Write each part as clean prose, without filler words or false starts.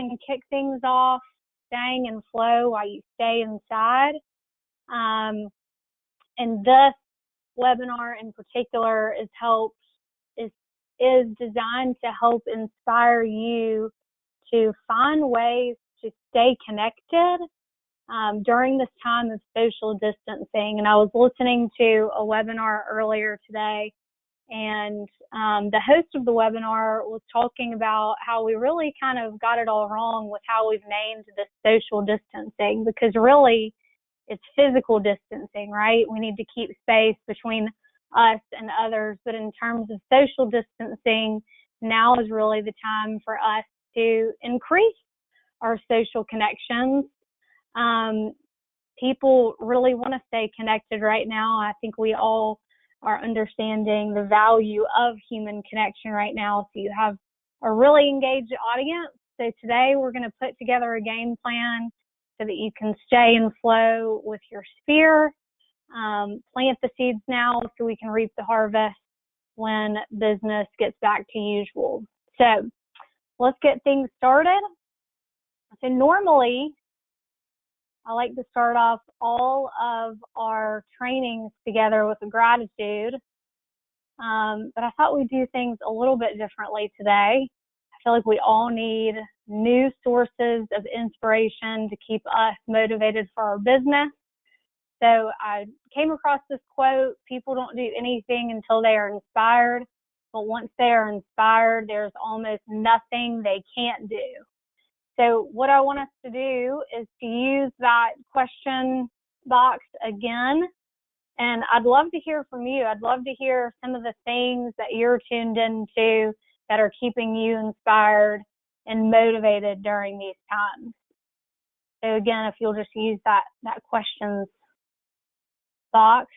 and kick things off, staying in flow while you stay inside. And this webinar in particular is designed to help inspire you to find ways to stay connected during this time of social distancing. And I was listening to a webinar earlier today, and the host of the webinar was talking about how we really kind of got it all wrong with how we've named this social distancing, because really it's physical distancing, right? We need to keep space between us and others. But in terms of social distancing, now is really the time for us to increase our social connections. People really want to stay connected right now. I think we all are understanding the value of human connection right now. So you have a really engaged audience. So today we're going to put together a game plan so that you can stay in flow with your sphere. Plant the seeds now so we can reap the harvest when business gets back to usual. So let's get things started. So normally, I like to start off all of our trainings together with a gratitude, but I thought we'd do things a little bit differently today. I feel like we all need new sources of inspiration to keep us motivated for our business. So I came across this quote: people don't do anything until they are inspired, but once they are inspired, there's almost nothing they can't do. So what I want us to do is to use that question box again, and I'd love to hear from you. I'd love to hear some of the things that you're tuned into that are keeping you inspired and motivated during these times. So again, if you'll just use that questions box.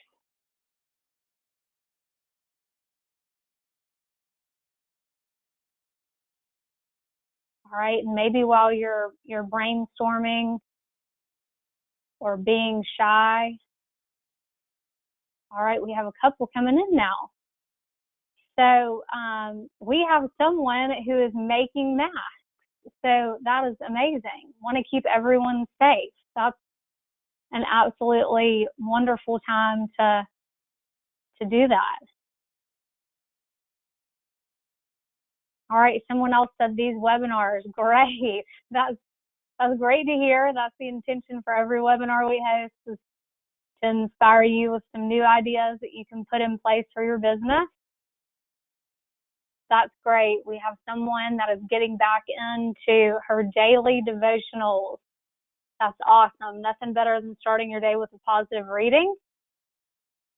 All right, and maybe while you're brainstorming or being shy. All right, we have a couple coming in now. So we have someone who is making masks. So that is amazing. Want to keep everyone safe. That's an absolutely wonderful time to do that. All right, someone else said these webinars, great. That's great to hear. That's the intention for every webinar we host, is to inspire you with some new ideas that you can put in place for your business. That's great. We have someone that is getting back into her daily devotionals. That's awesome. Nothing better than starting your day with a positive reading.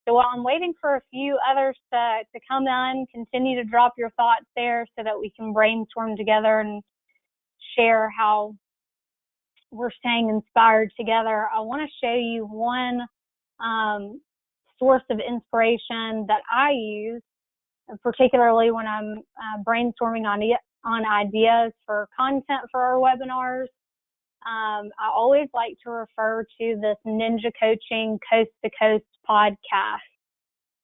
So while I'm waiting for a few others to come in, continue to drop your thoughts there so that we can brainstorm together and share how we're staying inspired together. I want to show you one source of inspiration that I use, particularly when I'm brainstorming on ideas for content for our webinars. I always like to refer to this Ninja Coaching Coast to Coast podcast.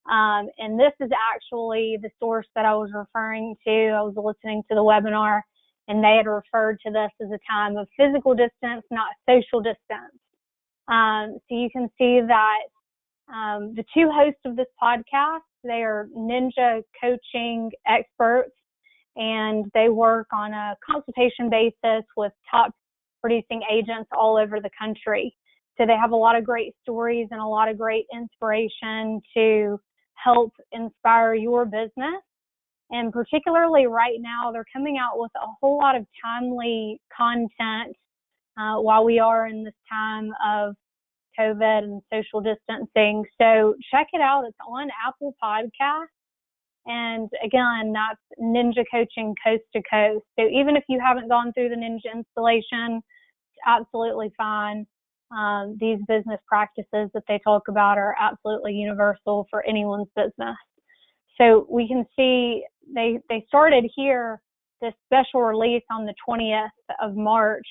And this is actually the source that I was referring to. I was listening to the webinar, and they had referred to this as a time of physical distance, not social distance. So you can see that the two hosts of this podcast, they are Ninja Coaching experts, and they work on a consultation basis with top producing agents all over the country. So they have a lot of great stories and a lot of great inspiration to help inspire your business. And particularly right now, they're coming out with a whole lot of timely content while we are in this time of COVID and social distancing. So check it out. It's on Apple Podcasts. And again, that's Ninja Coaching Coast to Coast. So even if you haven't gone through the Ninja installation, it's absolutely fine. These business practices that they talk about are absolutely universal for anyone's business. So we can see they started here this special release on the 20th of March,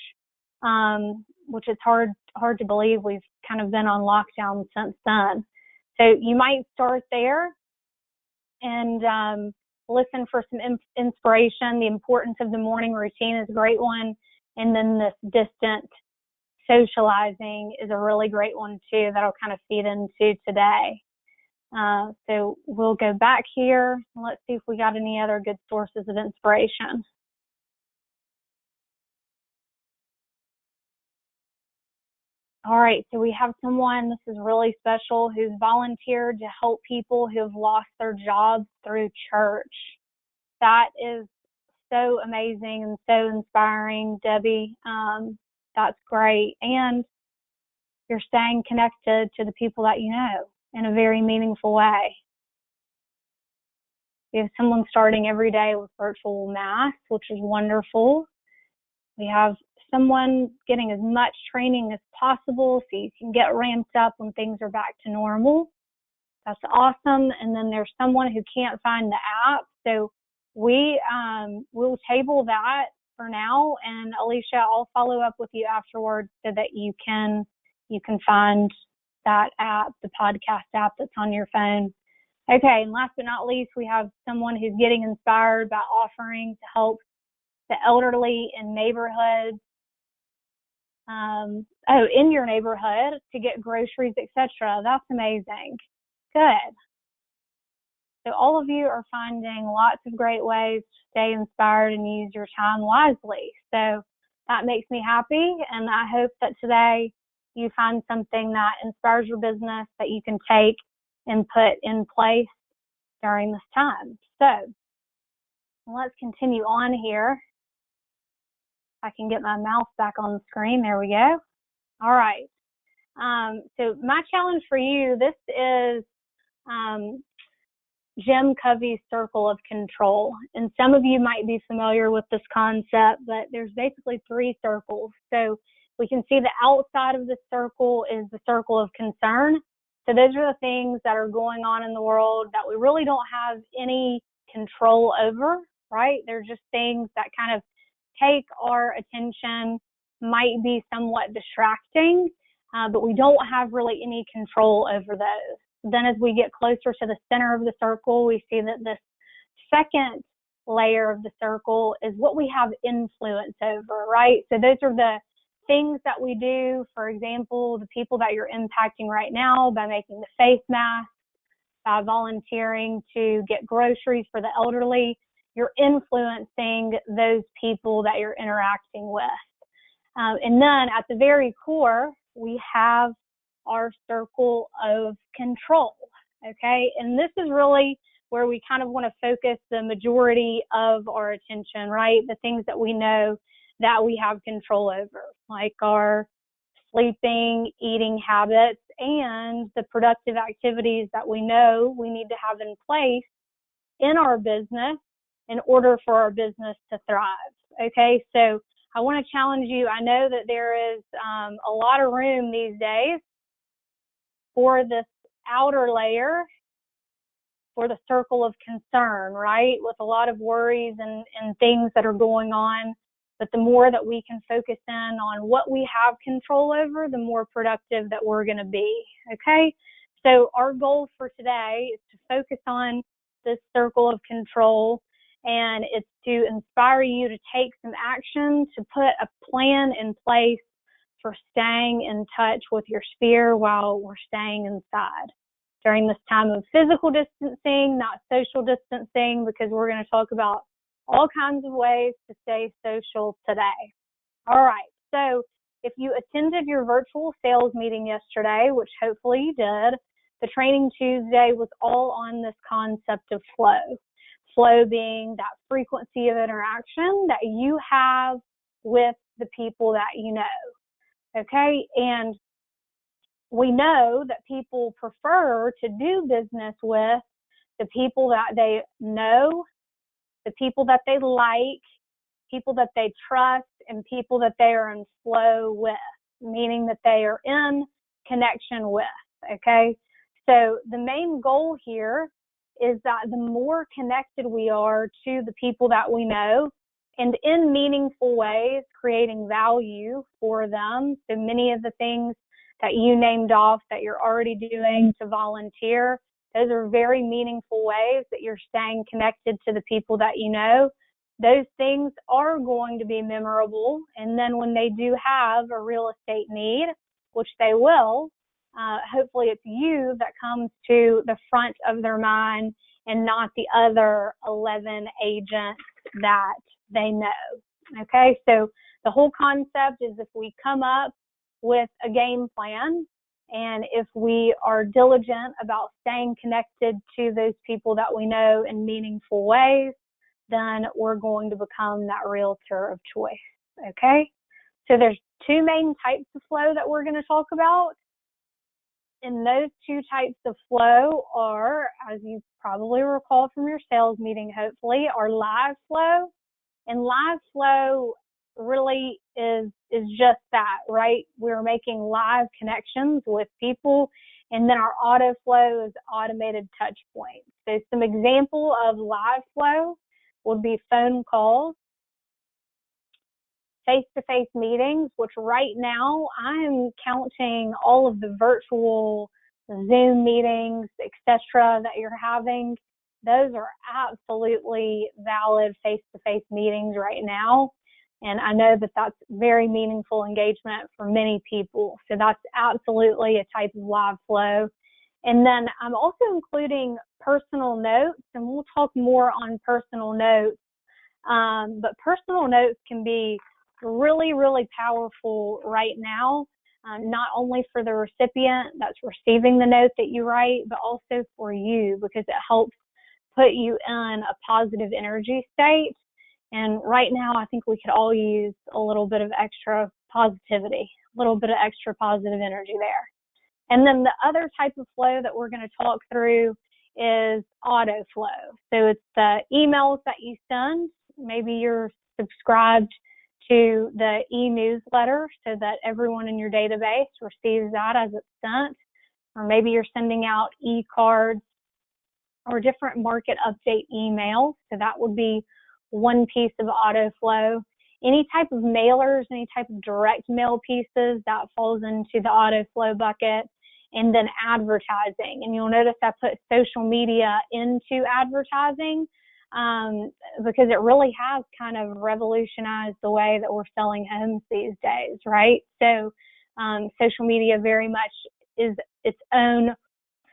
which is hard to believe. We've kind of been on lockdown since then. So you might start there and listen for some inspiration. The importance of the morning routine is a great one. And then this distant socializing is a really great one too that'll kind of feed into today. So we'll go back here and let's see if we got any other good sources of inspiration. All right, so we have someone, this is really special, who's volunteered to help people who have lost their jobs through church. That is so amazing and so inspiring, Debbie. That's great. And you're staying connected to the people that you know in a very meaningful way. We have someone starting every day with virtual mass, which is wonderful. We have someone getting as much training as possible so you can get ramped up when things are back to normal. That's awesome. And then there's someone who can't find the app. So we'll table that for now. And Alicia, I'll follow up with you afterwards so that you can find that app, the podcast app that's on your phone. Okay, and last but not least, we have someone who's getting inspired by offering to help the elderly in neighborhoods, in your neighborhood to get groceries, etc. That's amazing. Good. So all of you are finding lots of great ways to stay inspired and use your time wisely. So that makes me happy, and I hope that today you find something that inspires your business that you can take and put in place during this time. So let's continue on here. I can get my mouse back on the screen. There we go. All right. So my challenge for you, this is Jim Covey's circle of control. And some of you might be familiar with this concept, but there's basically 3 circles. So we can see the outside of the circle is the circle of concern. So those are the things that are going on in the world that we really don't have any control over, right? They're just things that kind of take our attention, might be somewhat distracting, but we don't have really any control over those. Then as we get closer to the center of the circle, we see that this second layer of the circle is what we have influence over, right? So those are the things that we do. For example, the people that you're impacting right now by making the face mask, by volunteering to get groceries for the elderly, you're influencing those people that you're interacting with. And then at the very core, we have our circle of control, okay? And this is really where we kind of want to focus the majority of our attention, right? The things that we know that we have control over, like our sleeping, eating habits, and the productive activities that we know we need to have in place in our business in order for our business to thrive, okay? So I want to challenge you. I know that there is a lot of room these days for this outer layer, for the circle of concern, right? With a lot of worries and things that are going on. But the more that we can focus in on what we have control over, the more productive that we're going to be, okay? So our goal for today is to focus on this circle of control, and it's to inspire you to take some action, to put a plan in place for staying in touch with your sphere while we're staying inside during this time of physical distancing, not social distancing, because we're going to talk about all kinds of ways to stay social today. All right, so if you attended your virtual sales meeting yesterday, which hopefully you did, the Training Tuesday was all on this concept of flow. Flow being that frequency of interaction that you have with the people that you know. Okay, and we know that people prefer to do business with the people that they know, the people that they like, people that they trust, and people that they are in flow with, meaning that they are in connection with, okay? So the main goal here is that the more connected we are to the people that we know, and in meaningful ways, creating value for them. So many of the things that you named off that you're already doing to volunteer, those are very meaningful ways that you're staying connected to the people that you know. those things are going to be memorable. And then when they do have a real estate need, which they will, hopefully it's you that comes to the front of their mind and not the other 11 agents that they know. Okay, so the whole concept is if we come up with a game plan and if we are diligent about staying connected to those people that we know in meaningful ways, then we're going to become that realtor of choice. Okay, so there's two main types of flow that we're going to talk about. And those two types of flow are, as you probably recall from your sales meeting, hopefully, are live flow. And live flow really is just that, right? We're making live connections with people. And then our auto flow is automated touch points. So some example of live flow would be phone calls, face-to-face meetings, which right now I'm counting all of the virtual Zoom meetings, etc., that you're having. Those are absolutely valid face-to-face meetings right now. And I know that that's very meaningful engagement for many people. So that's absolutely a type of live flow. And then I'm also including personal notes, and we'll talk more on personal notes. But personal notes can be really, really powerful right now, not only for the recipient that's receiving the note that you write, but also for you, because it helps put you in a positive energy state. And right now, I think we could all use a little bit of extra positivity, a little bit of extra positive energy there. And then the other type of flow that we're going to talk through is auto flow. So it's the emails that you send. Maybe you're subscribed to the e-newsletter so that everyone in your database receives that as it's sent. Or maybe you're sending out e-cards or different market update emails. So that would be one piece of auto flow. Any type of mailers, any type of direct mail pieces, that falls into the auto flow bucket. And then advertising. And you'll notice I put social media into advertising because it really has kind of revolutionized the way that we're selling homes these days, right? So social media very much is its own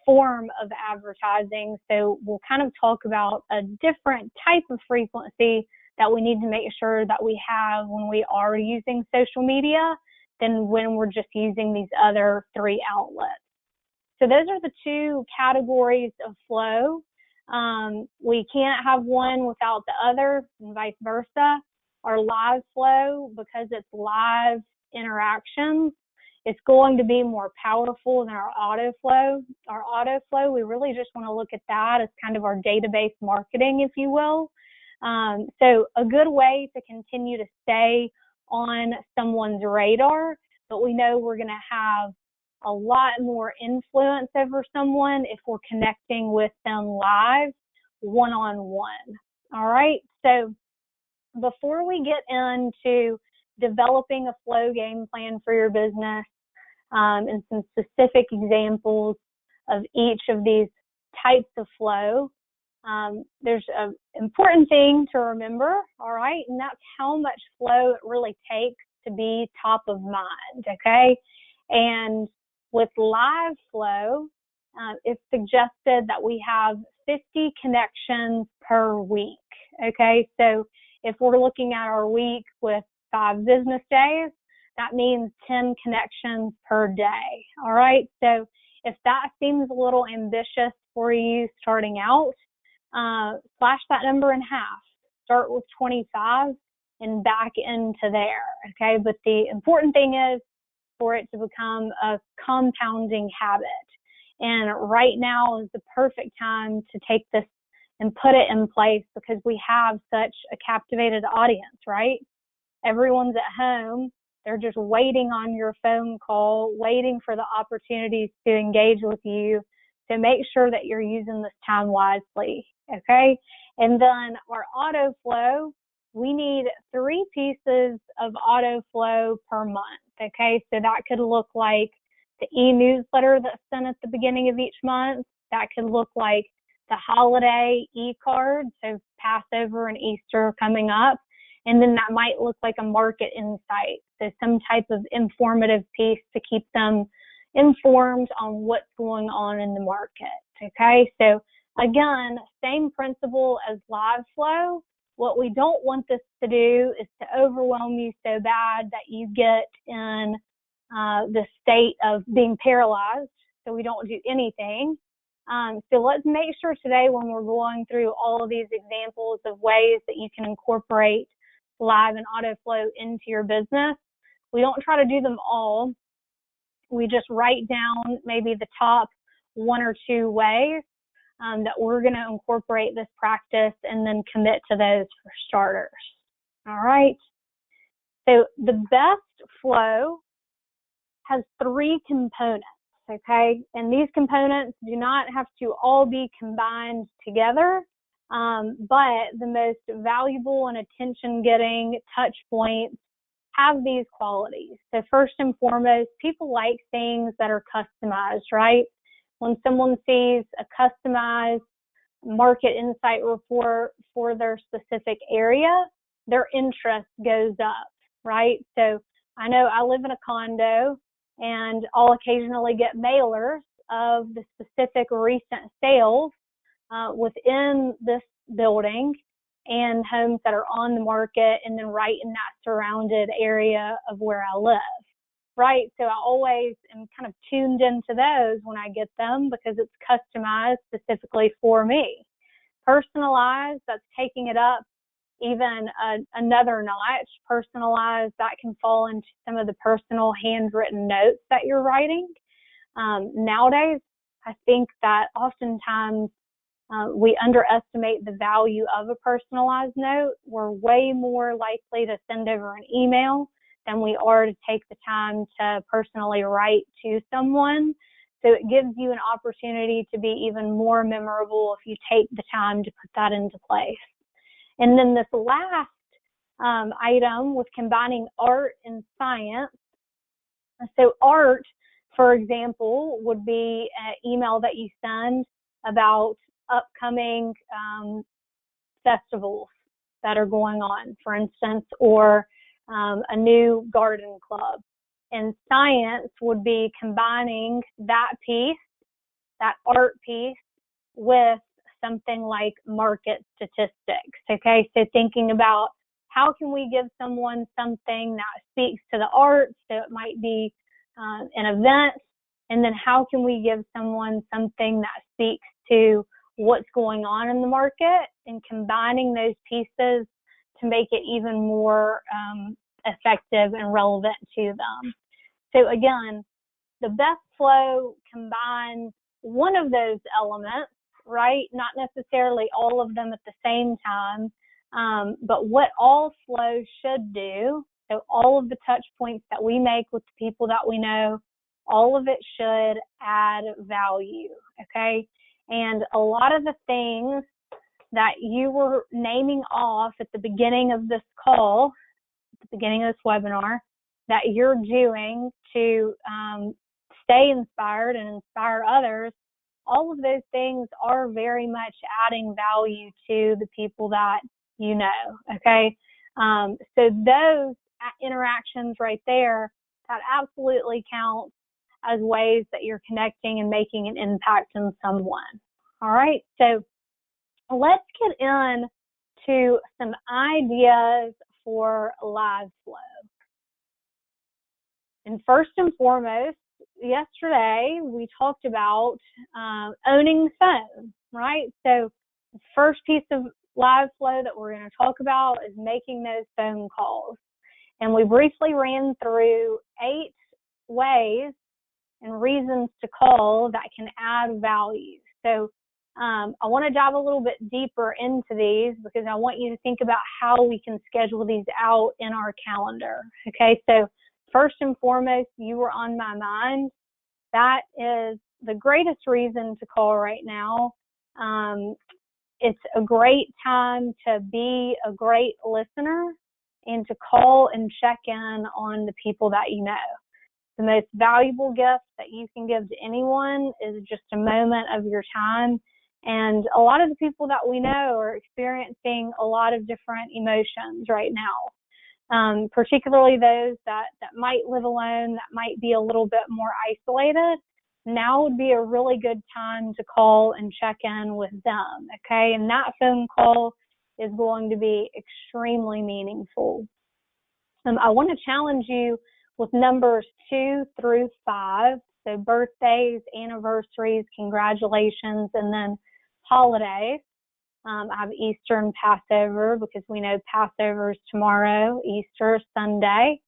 form of advertising. So we'll kind of talk about a different type of frequency that we need to make sure that we have when we are using social media than when we're just using these other three outlets. So those are the two categories of flow. We can't have one without the other and vice versa. Our live flow, because it's live interactions, it's going to be more powerful than our auto flow. Our auto flow, we really just want to look at that as kind of our database marketing, if you will. So a good way to continue to stay on someone's radar, but we know we're going to have a lot more influence over someone if we're connecting with them live, one-on-one. All right, so before we get into developing a flow game plan for your business and some specific examples of each of these types of flow, there's an important thing to remember, all right, and that's how much flow it really takes to be top of mind, okay? And with live flow, it's suggested that we have 50 connections per week, okay? So if we're looking at our week with 5 business days, that means 10 connections per day, all right? So if that seems a little ambitious for you starting out, slash that number in half. Start with 25 and back into there, okay? But the important thing is for it to become a compounding habit. And right now is the perfect time to take this and put it in place because we have such a captivated audience, right? Everyone's at home. They're just waiting on your phone call, waiting for the opportunities to engage with you. So make sure that you're using this time wisely, okay? And then our auto flow, we need 3 pieces of auto flow per month, okay? So that could look like the e-newsletter that's sent at the beginning of each month. That could look like the holiday e-card, so Passover and Easter coming up, and then that might look like a market insight, so some type of informative piece to keep them informed on what's going on in the market. Okay, so again, same principle as LiveFlow. What we don't want this to do is to overwhelm you so bad that you get in the state of being paralyzed, so we don't do anything. So let's make sure today, when we're going through all of these examples of ways that you can incorporate Live and AutoFlow into your business, we don't try to do them all. We just write down maybe the top 1 or 2 ways that we're going to incorporate this practice, and then commit to those for starters. All right. So the best flow has 3 components, okay? And these components do not have to all be combined together, but the most valuable and attention-getting touch points have these qualities. So first and foremost, people like things that are customized, right? When someone sees a customized market insight report for their specific area, their interest goes up, right? So I know I live in a condo, and I'll occasionally get mailers of the specific recent sales within this building and homes that are on the market, and then right in that surrounded area of where I live, right? So I always am kind of tuned into those when I get them, because it's customized specifically for me. Personalized, that's taking it up even another notch. Personalized, that can fall into some of the personal handwritten notes that you're writing. Nowadays, I think that oftentimes we underestimate the value of a personalized note. We're way more likely to send over an email than we are to take the time to personally write to someone. So it gives you an opportunity to be even more memorable if you take the time to put that into place. And then this last item with combining art and science. So art, for example, would be an email that you send about upcoming festivals that are going on, for instance, or a new garden club. And science would be combining that piece, that art piece, with something like market statistics. Okay, so thinking about how can we give someone something that speaks to the art, so it might be an event, and then how can we give someone something that speaks to what's going on in the market, and combining those pieces to make it even more effective and relevant to them. So again, the best flow combines one of those elements, right? Not necessarily all of them at the same time, but what all flow should do, so all of the touch points that we make with the people that we know, all of it should add value, okay? And a lot of the things that you were naming off at the beginning of this call, at the beginning of this webinar, that you're doing to stay inspired and inspire others, all of those things are very much adding value to the people that you know, okay? So those interactions right there, that absolutely counts as ways that you're connecting and making an impact on someone. All right, so let's get into some ideas for LiveFlow. And first and foremost, yesterday we talked about owning the phone, right? So the first piece of LiveFlow that we're going to talk about is making those phone calls. And we briefly ran through 8 ways and reasons to call that can add value. So I want to dive a little bit deeper into these, because I want you to think about how we can schedule these out in our calendar. Okay, so first and foremost, you were on my mind. That is the greatest reason to call right now. It's a great time to be a great listener and to call and check in on the people that you know. The most valuable gift that you can give to anyone is just a moment of your time And a lot of the people that we know are experiencing a lot of different emotions right now, particularly those that might live alone, that might be a little bit more isolated. Now would be a really good time to call and check in with them, okay? And that phone call is going to be extremely meaningful. I want to challenge you with numbers 2 through 5. So birthdays, anniversaries, congratulations, and then holidays. I have Easter and Passover because we know Passover is tomorrow, Easter is Sunday.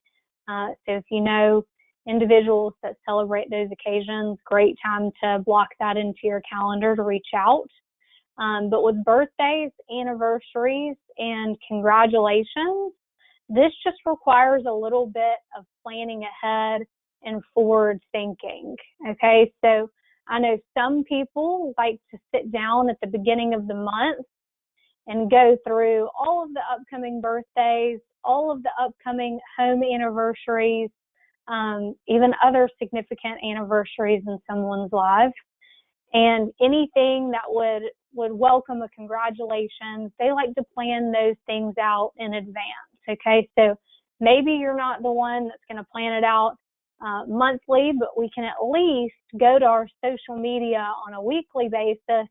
So if you know individuals that celebrate those occasions, great time to block that into your calendar to reach out. But with birthdays, anniversaries, and congratulations, this just requires a little bit of planning ahead and forward thinking, okay? So I know some people like to sit down at the beginning of the month and go through all of the upcoming birthdays, all of the upcoming home anniversaries, even other significant anniversaries in someone's life, and anything that would welcome a congratulations. They like to plan those things out in advance, okay? So maybe you're not the one that's going to plan it out monthly, but we can at least go to our social media on a weekly basis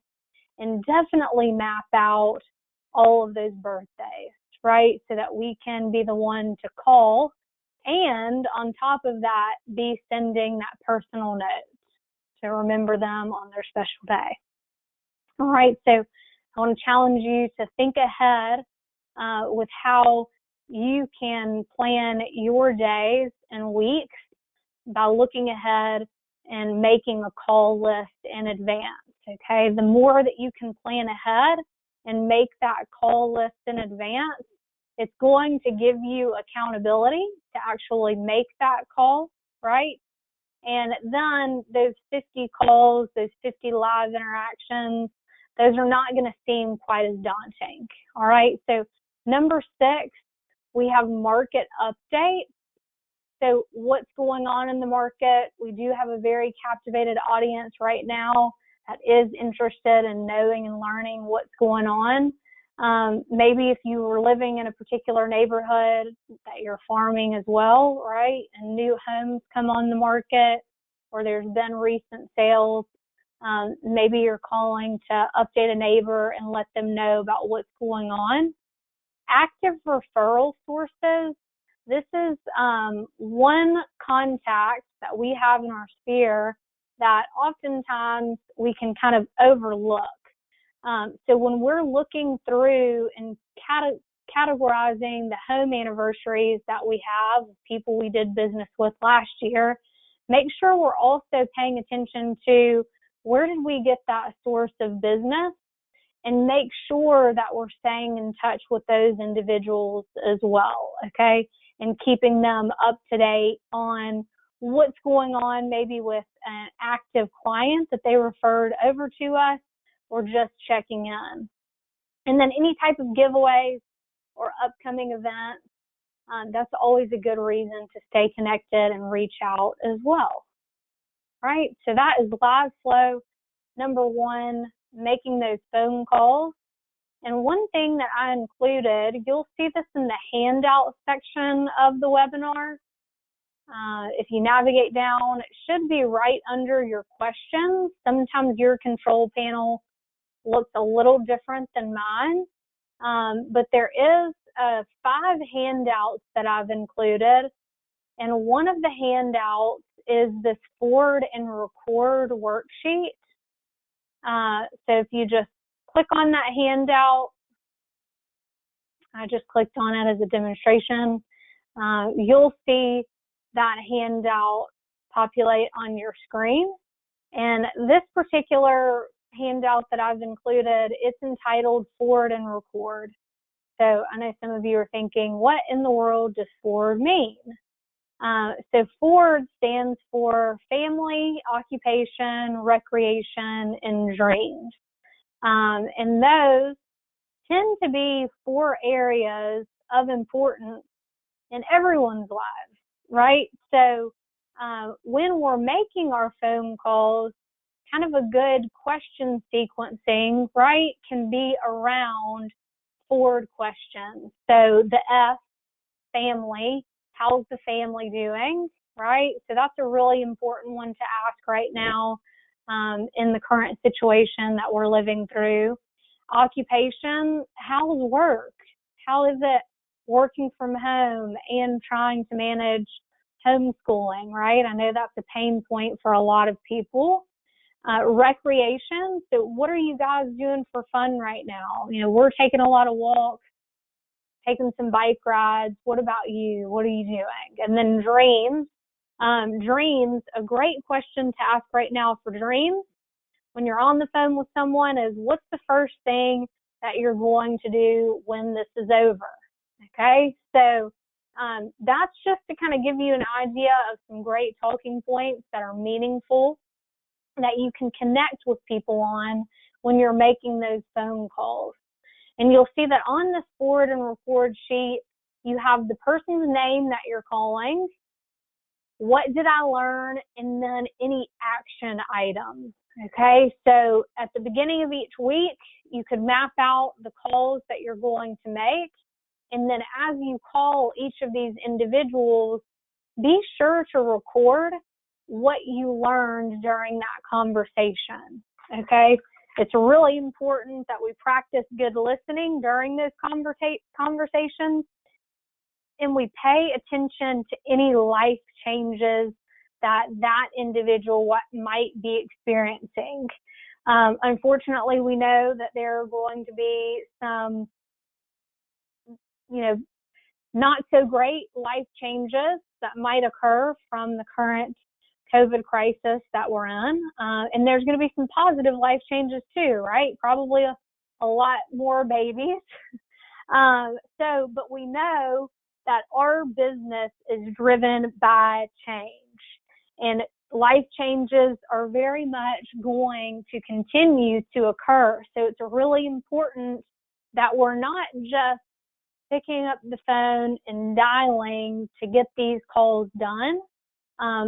and definitely map out all of those birthdays, right? So that we can be the one to call, and on top of that, be sending that personal note to remember them on their special day. All right, so I want to challenge you to think ahead with how you can plan your days and weeks by looking ahead and making a call list in advance, okay? The more that you can plan ahead and make that call list in advance, it's going to give you accountability to actually make that call, right? And then those 50 calls, those 50 live interactions, those are not going to seem quite as daunting, all right? So number 6, we have market updates. So what's going on in the market? We do have a very captivated audience right now that is interested in knowing and learning what's going on. Maybe if you were living in a particular neighborhood that you're farming as well, right? And new homes come on the market, or there's been recent sales. Maybe you're calling to update a neighbor and let them know about what's going on. Active referral sources. This is one contact that we have in our sphere that oftentimes we can kind of overlook. So when we're looking through and categorizing the home anniversaries that we have, people we did business with last year, make sure we're also paying attention to where did we get that source of business, and make sure that we're staying in touch with those individuals as well, okay? And keeping them up to date on what's going on, maybe with an active client that they referred over to us, or just checking in. And then any type of giveaways or upcoming events, that's always a good reason to stay connected and reach out as well, right? So that is live flow. Number 1, making those phone calls. And one thing that I included, you'll see this in the handout section of the webinar. If you navigate down, it should be right under your questions. Sometimes your control panel looks a little different than mine, but there is 5 handouts that I've included, and one of the handouts is this forward and record worksheet. So if you just click on that handout, I just clicked on it as a demonstration, you'll see that handout populate on your screen. And this particular handout that I've included, it's entitled Forward and Record. So I know some of you are thinking, what in the world does forward mean? So forward stands for family, occupation, recreation, and dreams. And those tend to be 4 areas of importance in everyone's lives, right? So when we're making our phone calls, kind of a good question sequencing, right, can be around forward questions. So the F, family, how's the family doing, right? So that's a really important one to ask right now in the current situation that we're living through. Occupation, how's work? How is it working from home and trying to manage homeschooling, right? I know that's a pain point for a lot of people. Recreation, so what are you guys doing for fun right now? You know, we're taking a lot of walks, taking some bike rides. What about you? What are you doing? And then dreams. Dreams, a great question to ask right now for dreams when you're on the phone with someone is, what's the first thing that you're going to do when this is over? Okay, so that's just to kind of give you an idea of some great talking points that are meaningful that you can connect with people on when you're making those phone calls. And you'll see that on this forward and record sheet, you have the person's name that you're calling, what did I learn, and then any action items. Okay, so at the beginning of each week, you could map out the calls that you're going to make. And then as you call each of these individuals, be sure to record what you learned during that conversation. Okay, it's really important that we practice good listening during those conversations, and we pay attention to any life changes that individual might be experiencing. Unfortunately, we know that there are going to be some, not so great life changes that might occur from the current COVID crisis that we're in. And there's going to be some positive life changes too, right? Probably a lot more babies. But we know that our business is driven by change, and life changes are very much going to continue to occur. So it's really important that we're not just picking up the phone and dialing to get these calls done,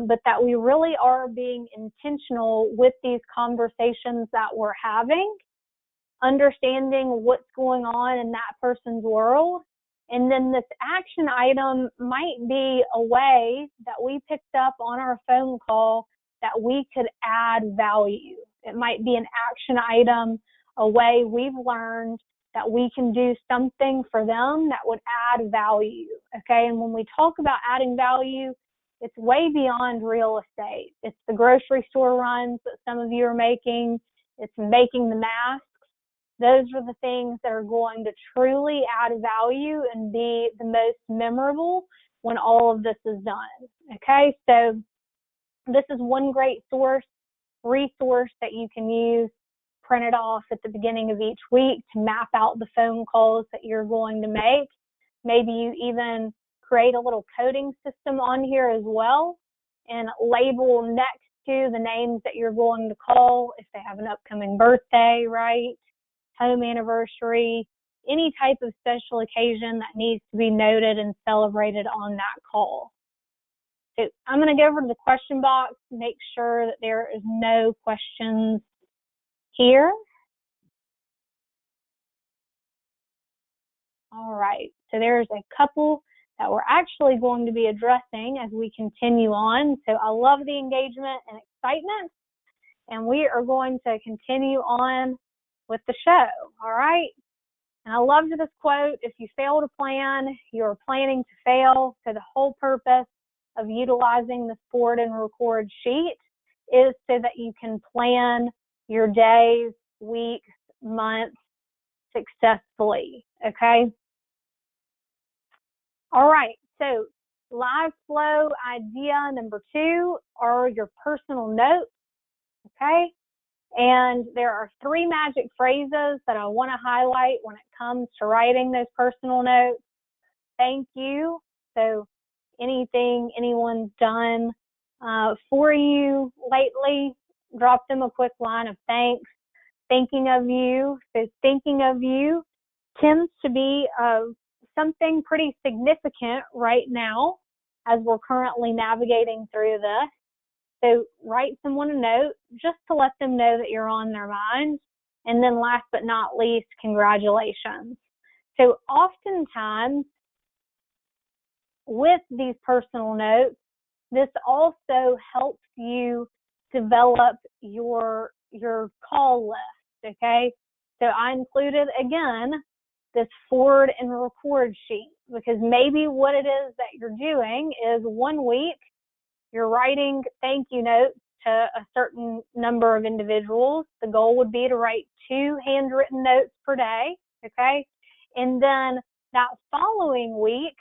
but that we really are being intentional with these conversations that we're having, understanding what's going on in that person's world. And then this action item might be a way that we picked up on our phone call that we could add value. It might be an action item, a way we've learned that we can do something for them that would add value. Okay, and when we talk about adding value, it's way beyond real estate. It's the grocery store runs that some of you are making. It's making the masks. Those are the things that are going to truly add value and be the most memorable when all of this is done. Okay, so this is one great resource that you can use, print it off at the beginning of each week to map out the phone calls that you're going to make. Maybe you even create a little coding system on here as well and label next to the names that you're going to call if they have an upcoming birthday, right? Home anniversary, any type of special occasion that needs to be noted and celebrated on that call. So I'm going to go over to the question box, make sure that there is no questions here. All right, so there's a couple that we're actually going to be addressing as we continue on. So I love the engagement and excitement, and we are going to continue on with the show, all right? And I loved this quote, if you fail to plan, you're planning to fail. So the whole purpose of utilizing this forward and record sheet is so that you can plan your days, weeks, months successfully, okay? All right, so live flow idea number 2 are your personal notes, okay? And there are 3 magic phrases that I want to highlight when it comes to writing those personal notes. Thank you. So anything anyone's done for you lately, drop them a quick line of thanks. Thinking of you. So thinking of you tends to be something pretty significant right now as we're currently navigating through this. So write someone a note just to let them know that you're on their mind. And then last but not least, congratulations. So oftentimes with these personal notes, this also helps you develop your call list, okay? So I included, again, this forward and record sheet, because maybe what it is that you're doing is 1 week you're writing thank you notes to a certain number of individuals. The goal would be to write 2 handwritten notes per day, okay? And then that following week,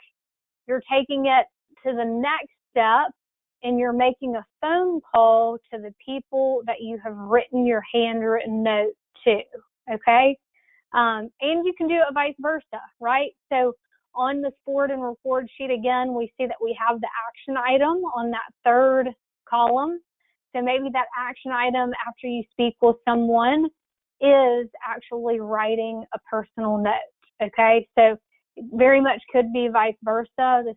you're taking it to the next step and you're making a phone call to the people that you have written your handwritten note to, okay? And you can do it vice versa, right? So on this forward and record sheet, again, we see that we have the action item on that 3rd column. So maybe that action item after you speak with someone is actually writing a personal note, okay? So very much could be vice versa. These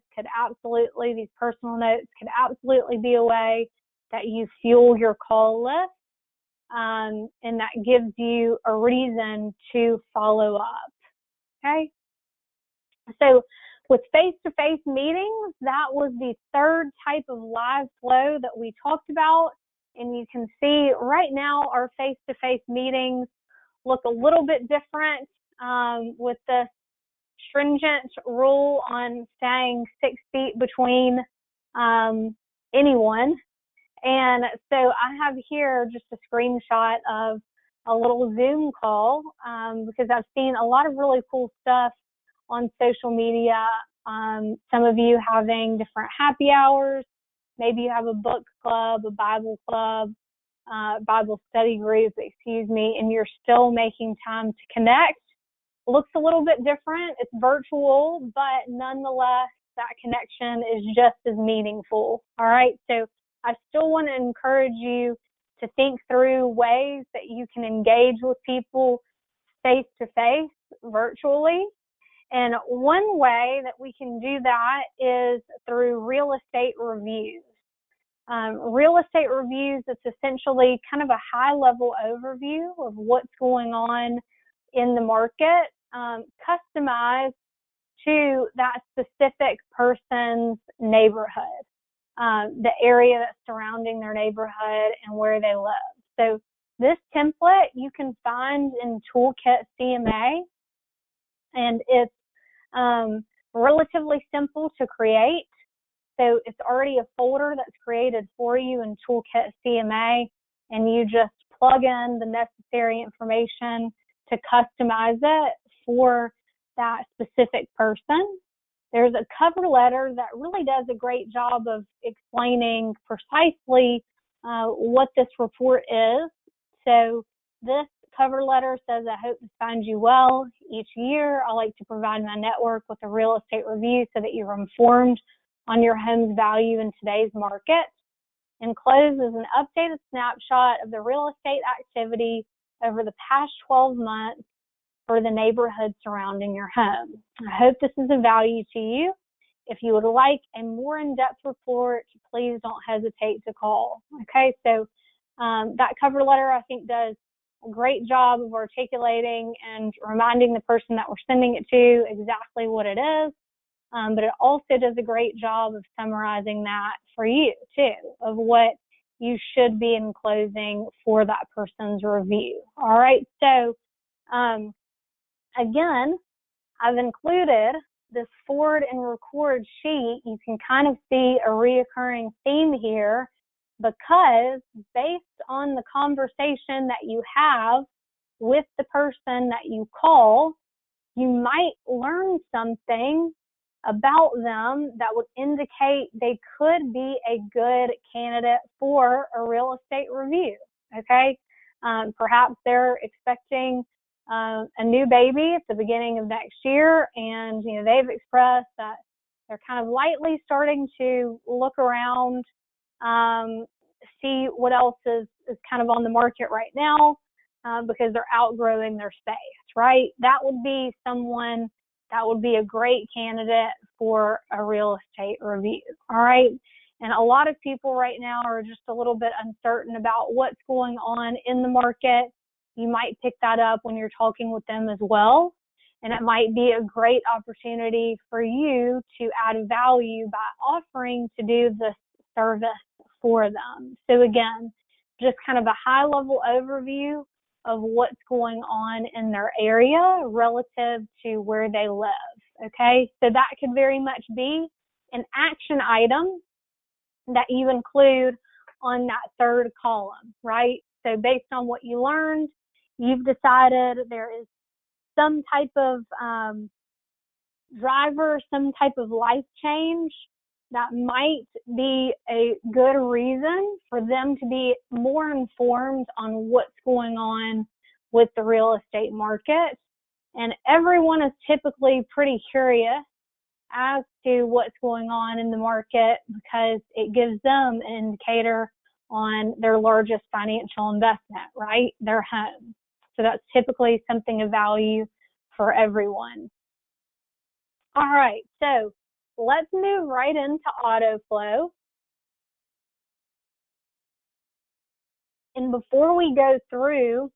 personal notes could absolutely be a way that you fuel your call list, and that gives you a reason to follow up, okay? So with face-to-face meetings, that was the 3rd type of live flow that we talked about. And you can see right now our face-to-face meetings look a little bit different with this stringent rule on staying 6 feet between anyone. And so I have here just a screenshot of a little Zoom call because I've seen a lot of really cool stuff on social media. Some of you having different happy hours. Maybe you have a book club, a Bible club, Bible study group, and you're still making time to connect. Looks a little bit different. It's virtual, but nonetheless, that connection is just as meaningful. All right. So I still want to encourage you to think through ways that you can engage with people face to face virtually. And one way that we can do that is through real estate reviews. Real estate reviews, it's essentially kind of a high-level overview of what's going on in the market, customized to that specific person's neighborhood, the area that's surrounding their neighborhood and where they live. So this template you can find in Toolkit CMA, and it's relatively simple to create. So it's already a folder that's created for you in Toolkit CMA, and you just plug in the necessary information to customize it for that specific person. There's a cover letter that really does a great job of explaining precisely what this report is. So this cover letter says, I hope this finds you well. Each year, I like to provide my network with a real estate review so that you're informed on your home's value in today's market. Enclosed is an updated snapshot of the real estate activity over the past 12 months for the neighborhood surrounding your home. I hope this is of value to you. If you would like a more in-depth report, please don't hesitate to call. Okay, so that cover letter, I think, does a great job of articulating and reminding the person that we're sending it to exactly what it is. But it also does a great job of summarizing that for you, too, of what you should be enclosing for that person's review. All right, so again, I've included this forward and record sheet. You can kind of see a reoccurring theme here, because based on the conversation that you have with the person that you call, you might learn something about them that would indicate they could be a good candidate for a real estate review, okay? Perhaps they're expecting a new baby at the beginning of next year, and they've expressed that they're kind of lightly starting to look around, see what else is kind of on the market right now, because they're outgrowing their space, right? That would be someone that would be a great candidate for a real estate review, all right? And a lot of people right now are just a little bit uncertain about what's going on in the market. You might pick that up when you're talking with them as well. And it might be a great opportunity for you to add value by offering to do this service for them. So again, just kind of a high level overview of what's going on in their area relative to where they live. Okay, so that could very much be an action item that you include on that third column, right? So based on what you learned, you've decided there is some type of driver, some type of life change that might be a good reason for them to be more informed on what's going on with the real estate market. And everyone is typically pretty curious as to what's going on in the market because it gives them an indicator on their largest financial investment, right? Their home. So that's typically something of value for everyone. All right, so let's move right into AutoFlow. And before we go through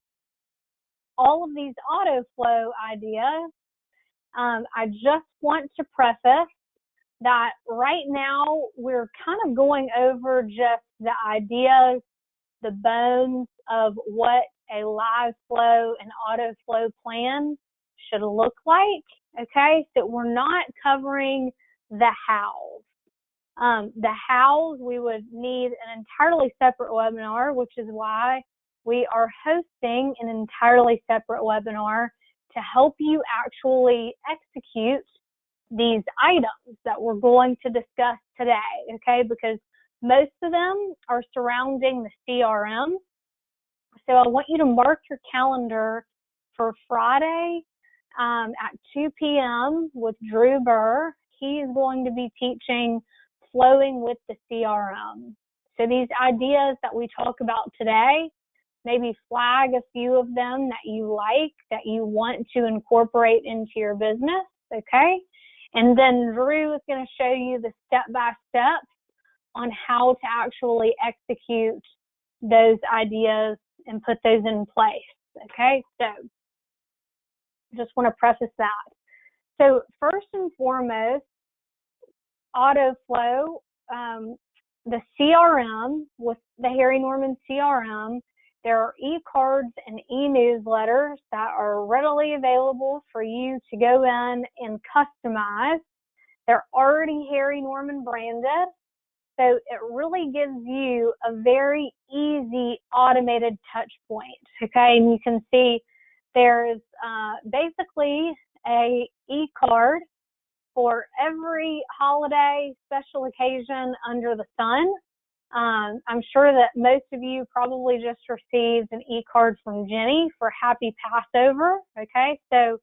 all of these AutoFlow ideas, I just want to preface that right now we're kind of going over just the ideas, the bones of what a live flow and AutoFlow plan should look like. Okay, so we're not covering the hows. The hows, we would need an entirely separate webinar, which is why we are hosting an entirely separate webinar to help you actually execute these items that we're going to discuss today, okay? Because most of them are surrounding the CRM. So I want you to mark your calendar for Friday at 2 p.m. with Drew Burr. He is going to be teaching flowing with the CRM. So these ideas that we talk about today, maybe flag a few of them that you like, that you want to incorporate into your business, okay? And then Drew is going to show you the step-by-step on how to actually execute those ideas and put those in place, okay? So just want to preface that. So first and foremost, AutoFlow, the CRM, with the Harry Norman CRM, there are e-cards and e-newsletters that are readily available for you to go in and customize. They're already Harry Norman branded, so it really gives you a very easy automated touch point, okay? And you can see there's basically a e-card for every holiday, special occasion under the sun. I'm sure that most of you probably just received an e-card from Jenny for Happy Passover, okay? So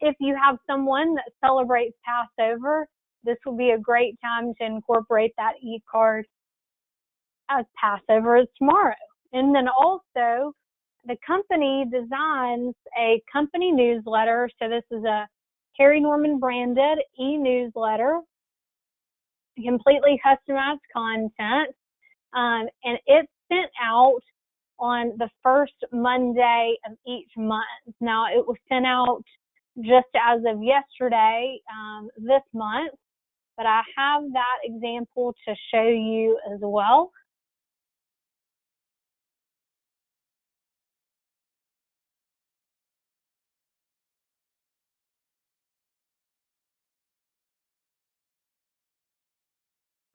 if you have someone that celebrates Passover, this will be a great time to incorporate that e-card as Passover is tomorrow. And then also, the company designs a company newsletter. So this is a Harry Norman branded e-newsletter, completely customized content, and it's sent out on the first Monday of each month. Now, it was sent out just as of yesterday, this month, but I have that example to show you as well.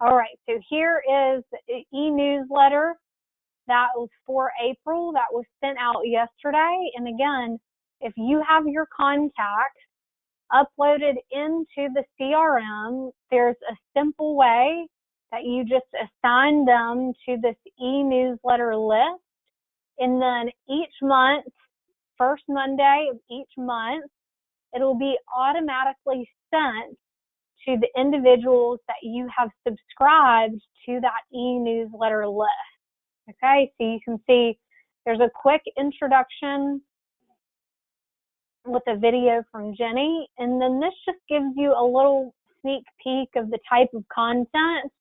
All right, so here is the e-newsletter that was for April that was sent out yesterday. And again, if you have your contacts uploaded into the CRM, there's a simple way that you just assign them to this e-newsletter list. And then each month, first Monday of each month, it'll be automatically sent to the individuals that you have subscribed to that e-newsletter list. Okay, so you can see there's a quick introduction with a video from Jenny, and then this just gives you a little sneak peek of the type of content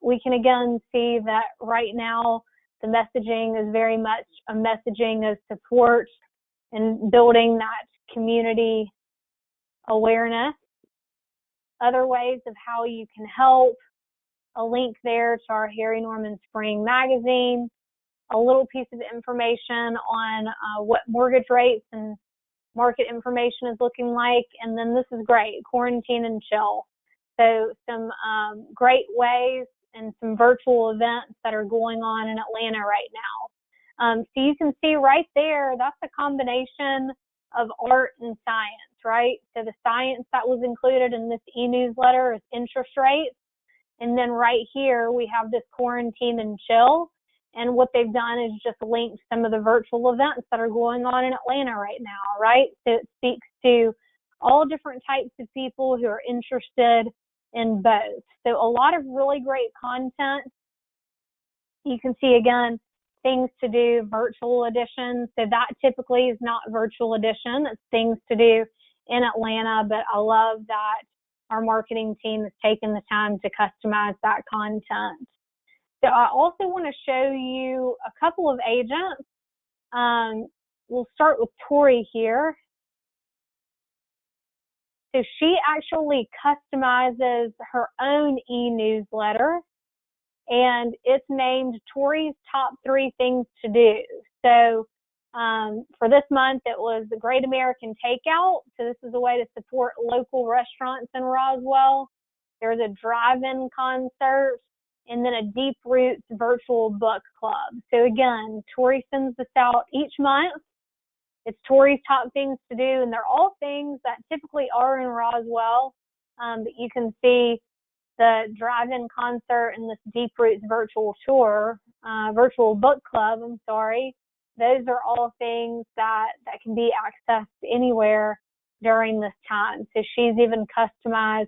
We can again see that right now the messaging is very much a messaging of support and building that community awareness. Other ways of how you can help, a link there to our Harry Norman Spring magazine, a little piece of information on what mortgage rates and market information is looking like, and then this is great, Quarantine and Chill. So some great ways and some virtual events that are going on in Atlanta right now. So you can see right there, that's a combination of art and science, right? So the science that was included in this e-newsletter is interest rates. And then right here, we have this Quarantine and Chill. And what they've done is just linked some of the virtual events that are going on in Atlanta right now, right? So it speaks to all different types of people who are interested in both. So a lot of really great content. You can see, again, things to do, virtual edition. So that typically is not virtual edition. It's things to do in Atlanta, but I love that our marketing team has taken the time to customize that content. So I also want to show you a couple of agents. We'll start with Tori here. So she actually customizes her own e-newsletter, and it's named Tori's Top 3 Things to Do. So for this month, it was the Great American Takeout. So this is a way to support local restaurants in Roswell. There's a drive-in concert, and then a Deep Roots virtual book club. So again, Tori sends this out each month. It's Tori's Top Things to Do, and they're all things that typically are in Roswell. But you can see the drive-in concert and this Deep Roots virtual tour, virtual book club, I'm sorry. Those are all things that can be accessed anywhere during this time. So she's even customized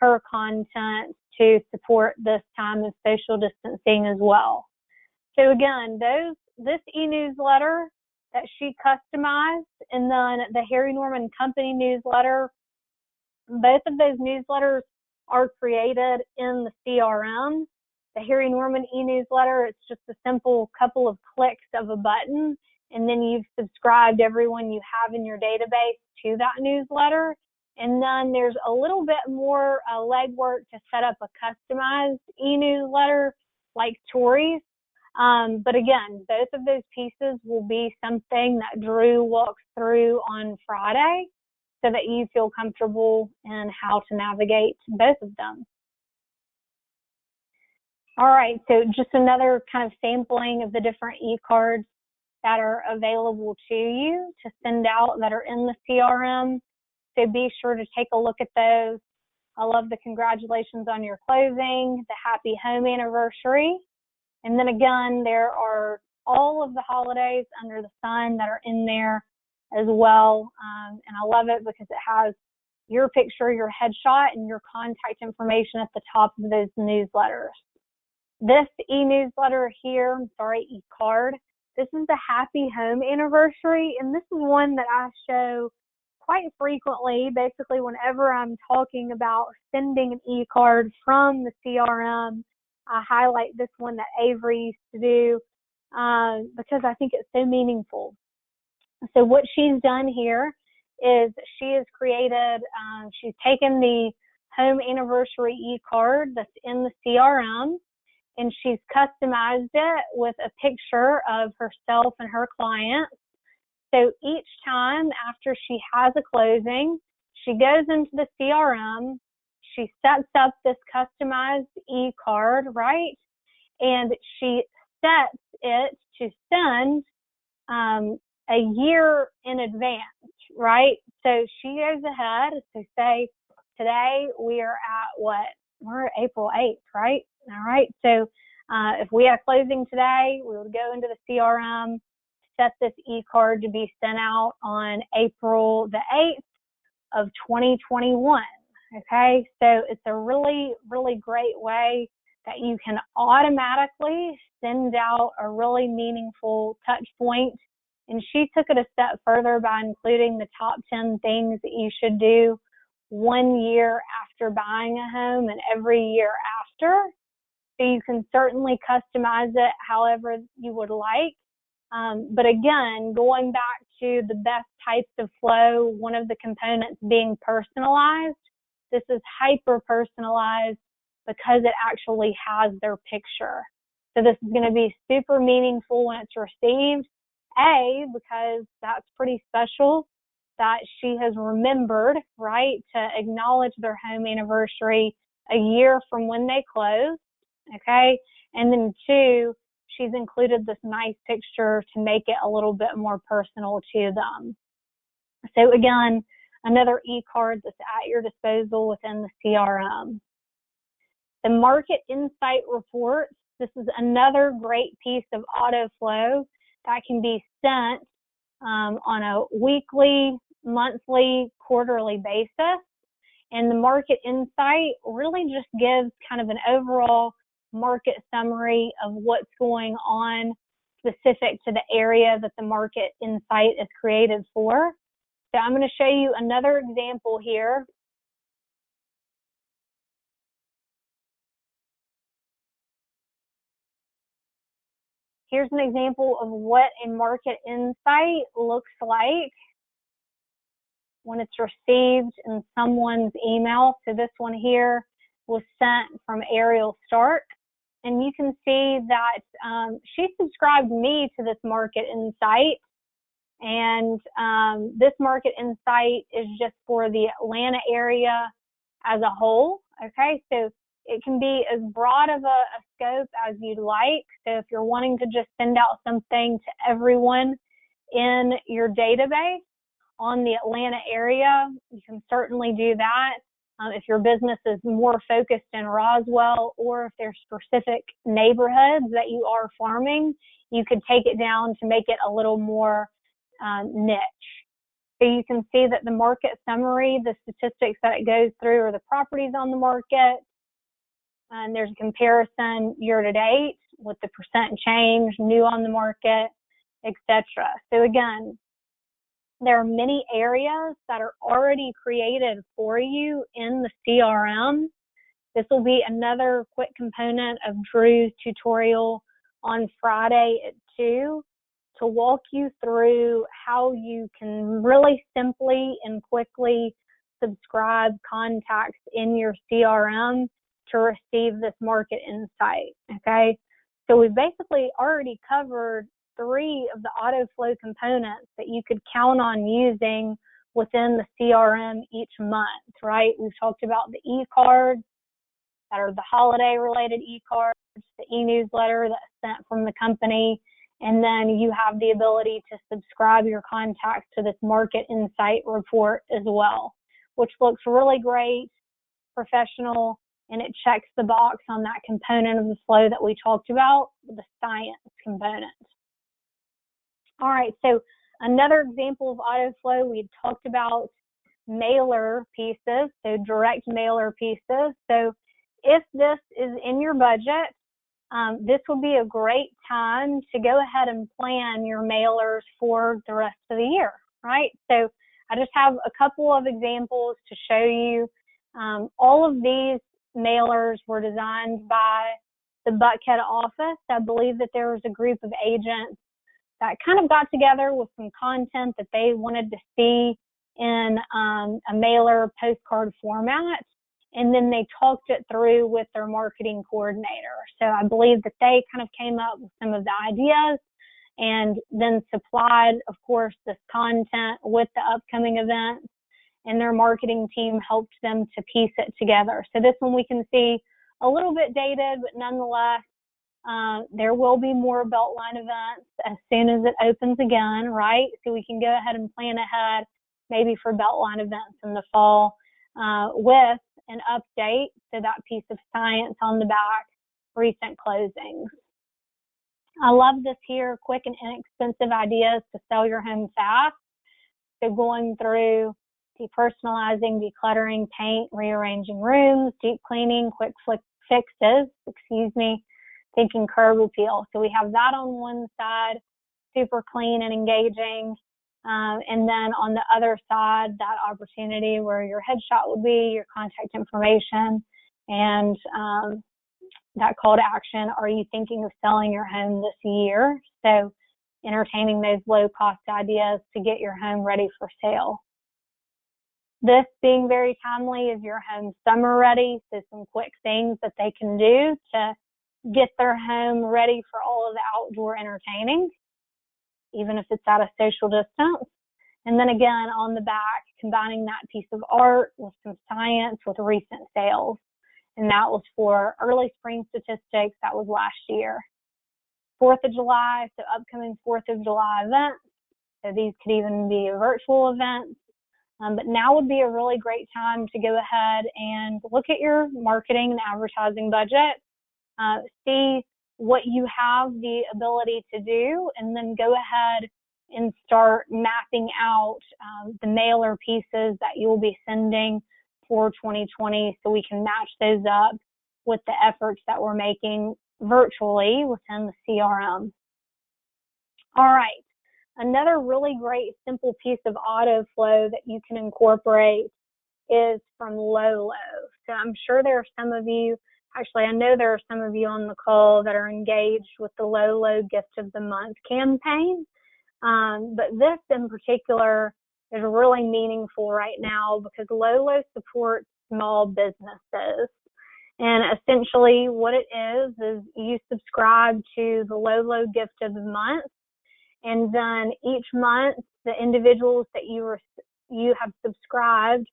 her content to support this time of social distancing as well. So again, this e-newsletter that she customized, and then the Harry Norman Company newsletter, both of those newsletters are created in the CRM. The Harry Norman e-newsletter, it's just a simple couple of clicks of a button, and then you've subscribed everyone you have in your database to that newsletter. And then there's a little bit more legwork to set up a customized e-newsletter like Tori's. But again, both of those pieces will be something that Drew walks through on Friday so that you feel comfortable in how to navigate both of them. All right, so just another kind of sampling of the different e-cards that are available to you to send out that are in the CRM. So be sure to take a look at those. I love the congratulations on your closing, the happy home anniversary. And then again, there are all of the holidays under the sun that are in there as well. And I love it because it has your picture, your headshot, and your contact information at the top of those newsletters. This e-newsletter here, e-card, this is the happy home anniversary. And this is one that I show quite frequently. Basically, whenever I'm talking about sending an e-card from the CRM, I highlight this one that Avery used to do because I think it's so meaningful. So what she's done here is she has created, she's taken the home anniversary e-card that's in the CRM, and she's customized it with a picture of herself and her client. So each time after she has a closing, she goes into the CRM, she sets up this customized e-card, right? And she sets it to send a year in advance, right? So she goes ahead to say, today we are at what? We're at April 8th, right? All right. So if we had closing today, we would go into the CRM, set this e-card to be sent out on April the 8th of 2021. Okay, so it's a really, really great way that you can automatically send out a really meaningful touch point. And she took it a step further by including the top 10 things that you should do 1 year after buying a home and every year after. So you can certainly customize it however you would like. But again, going back to the best types of flow, one of the components being personalized. This is hyper personalized because it actually has their picture. So this is going to be super meaningful when it's received. Because that's pretty special that she has remembered, right, to acknowledge their home anniversary a year from when they closed, okay? And then 2, she's included this nice picture to make it a little bit more personal to them. So again, another e-card that's at your disposal within the CRM. The Market Insight Reports, this is another great piece of AutoFlow that can be sent on a weekly, monthly, quarterly basis. And the Market Insight really just gives kind of an overall market summary of what's going on specific to the area that the Market Insight is created for. So I'm going to show you another example here. Here's an example of what a Market Insight looks like when it's received in someone's email. So this one here was sent from Ariel Stark. And you can see that she subscribed me to this Market Insight. And this Market Insight is just for the Atlanta area as a whole. Okay, so it can be as broad of a scope as you'd like. So if you're wanting to just send out something to everyone in your database on the Atlanta area, you can certainly do that. If your business is more focused in Roswell, or if there's specific neighborhoods that you are farming, you could take it down to make it a little more niche. So you can see that the market summary, the statistics that it goes through are the properties on the market, and there's a comparison year to date with the percent change, new on the market, etc. So again, there are many areas that are already created for you in the CRM. This will be another quick component of Drew's tutorial on Friday at 2 to walk you through how you can really simply and quickly subscribe contacts in your CRM to receive this Market Insight, okay? So we've basically already covered 3 of the AutoFlow components that you could count on using within the CRM each month, right? We've talked about the e-cards that are the holiday-related e-cards, the e-newsletter that's sent from the company, and then you have the ability to subscribe your contacts to this Market Insight report as well, which looks really great, professional, and it checks the box on that component of the flow that we talked about, the science component. All right, so another example of AutoFlow, we talked about mailer pieces, so direct mailer pieces. So if this is in your budget, this would be a great time to go ahead and plan your mailers for the rest of the year, right? So I just have a couple of examples to show you. All of these mailers were designed by the Buckhead office. I believe that there was a group of agents that kind of got together with some content that they wanted to see in a mailer postcard format. And then they talked it through with their marketing coordinator. So I believe that they kind of came up with some of the ideas and then supplied, of course, this content with the upcoming events, and their marketing team helped them to piece it together. So this one we can see a little bit dated, but nonetheless, there will be more Beltline events as soon as it opens again, right? So we can go ahead and plan ahead maybe for Beltline events in the fall with an update to that piece of science on the back, recent closings. I love this here, quick and inexpensive ideas to sell your home fast. So going through depersonalizing, decluttering, paint, rearranging rooms, deep cleaning, quick fixes, thinking curb appeal. So we have that on one side, super clean and engaging. And then on the other side, that opportunity where your headshot would be, your contact information, and that call to action, are you thinking of selling your home this year? So entertaining those low-cost ideas to get your home ready for sale. This being very timely, is your home summer ready? So some quick things that they can do to get their home ready for all of the outdoor entertaining, even if it's at a social distance. And then again, on the back, combining that piece of art with some science with recent sales. And that was for early spring statistics. That was last year. 4th of July, so upcoming 4th of July events. So these could even be virtual events. But now would be a really great time to go ahead and look at your marketing and advertising budget, see what you have the ability to do, and then go ahead and start mapping out the mailer pieces that you'll be sending for 2020 so we can match those up with the efforts that we're making virtually within the CRM. All right. Another really great simple piece of auto flow that you can incorporate is from Lolo. So I'm sure there are some of you, actually I know there are some of you on the call that are engaged with the Lolo Gift of the Month campaign. But this in particular is really meaningful right now because Lolo supports small businesses. And essentially what it is you subscribe to the Lolo Gift of the Month. And then each month, the individuals that you have subscribed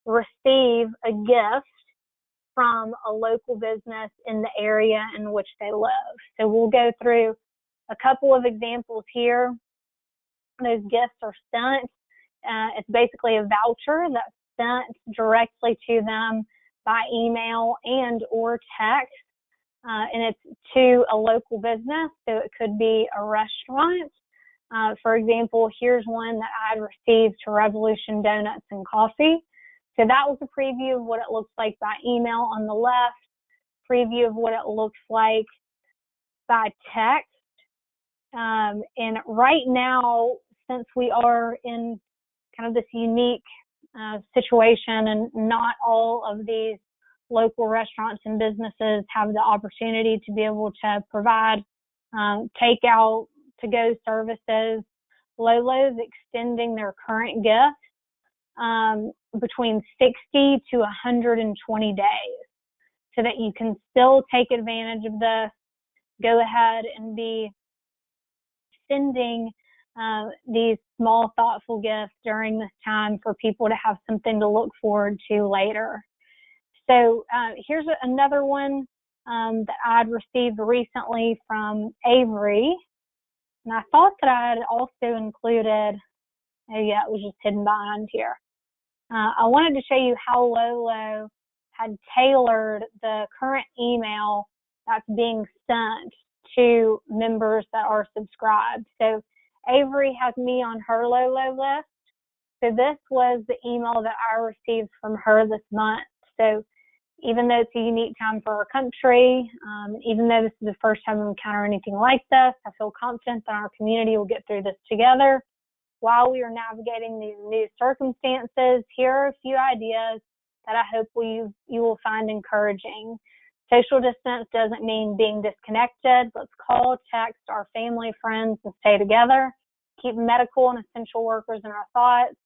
receive a gift from a local business in the area in which they live. So we'll go through a couple of examples here. Those gifts are sent. It's basically a voucher that's sent directly to them by email and or text. And it's to a local business, so it could be a restaurant. For example, here's one that I received to Revolution Donuts and Coffee. So that was a preview of what it looks like by email on the left, preview of what it looks like by text. And right now, since we are in kind of this unique situation and not all of these local restaurants and businesses have the opportunity to be able to provide takeout, to-go services, Lolo's extending their current gift between 60 to 120 days so that you can still take advantage of this, go ahead and be sending these small, thoughtful gifts during this time for people to have something to look forward to later. So here's another one that I'd received recently from Avery. And I thought that I had also included, oh yeah, it was just hidden behind here. I wanted to show you how Lolo had tailored the current email that's being sent to members that are subscribed. So Avery has me on her Lolo list. So this was the email that I received from her this month. So even though it's a unique time for our country, even though this is the first time we encounter anything like this, I feel confident that our community will get through this together. While we are navigating these new circumstances, here are a few ideas that I hope you will find encouraging. Social distance doesn't mean being disconnected. Let's call, text our family, friends, and stay together. Keep medical and essential workers in our thoughts.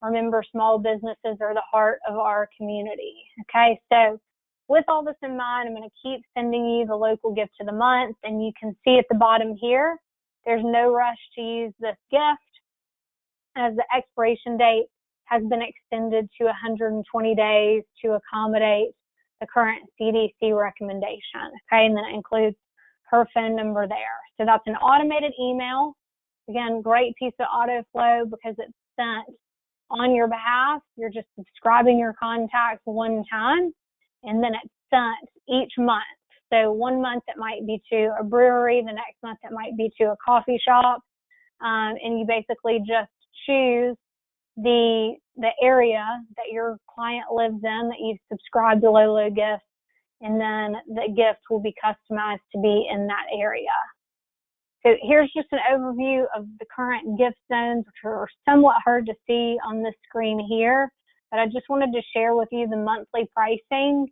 Remember, small businesses are the heart of our community. Okay, so with all this in mind, I'm going to keep sending you the local gift of the month, and you can see at the bottom here, there's no rush to use this gift as the expiration date has been extended to 120 days to accommodate the current CDC recommendation. Okay, and then it includes her phone number there. So that's an automated email. Again, great piece of auto flow because it's sent on your behalf. You're just subscribing your contacts one time, and then it's sent each month. So one month it might be to a brewery, the next month it might be to a coffee shop, and you basically just choose the area that your client lives in that you've subscribed to Lolo Gift, and then the gift will be customized to be in that area. So here's just an overview of the current gift zones, which are somewhat hard to see on this screen here, but I just wanted to share with you the monthly pricing.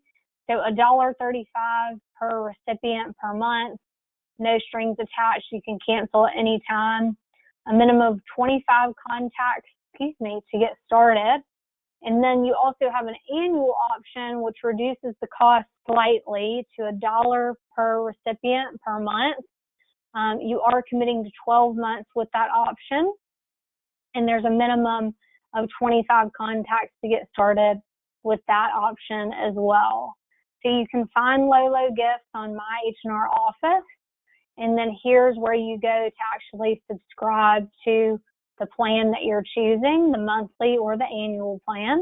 So $1.35 per recipient per month, no strings attached. You can cancel at any time. A minimum of 25 contacts, to get started. And then you also have an annual option, which reduces the cost slightly to $1 per recipient per month. You are committing to 12 months with that option. And there's a minimum of 25 contacts to get started with that option as well. So you can find Lolo Gifts on My H&R Office. And then here's where you go to actually subscribe to the plan that you're choosing, the monthly or the annual plan.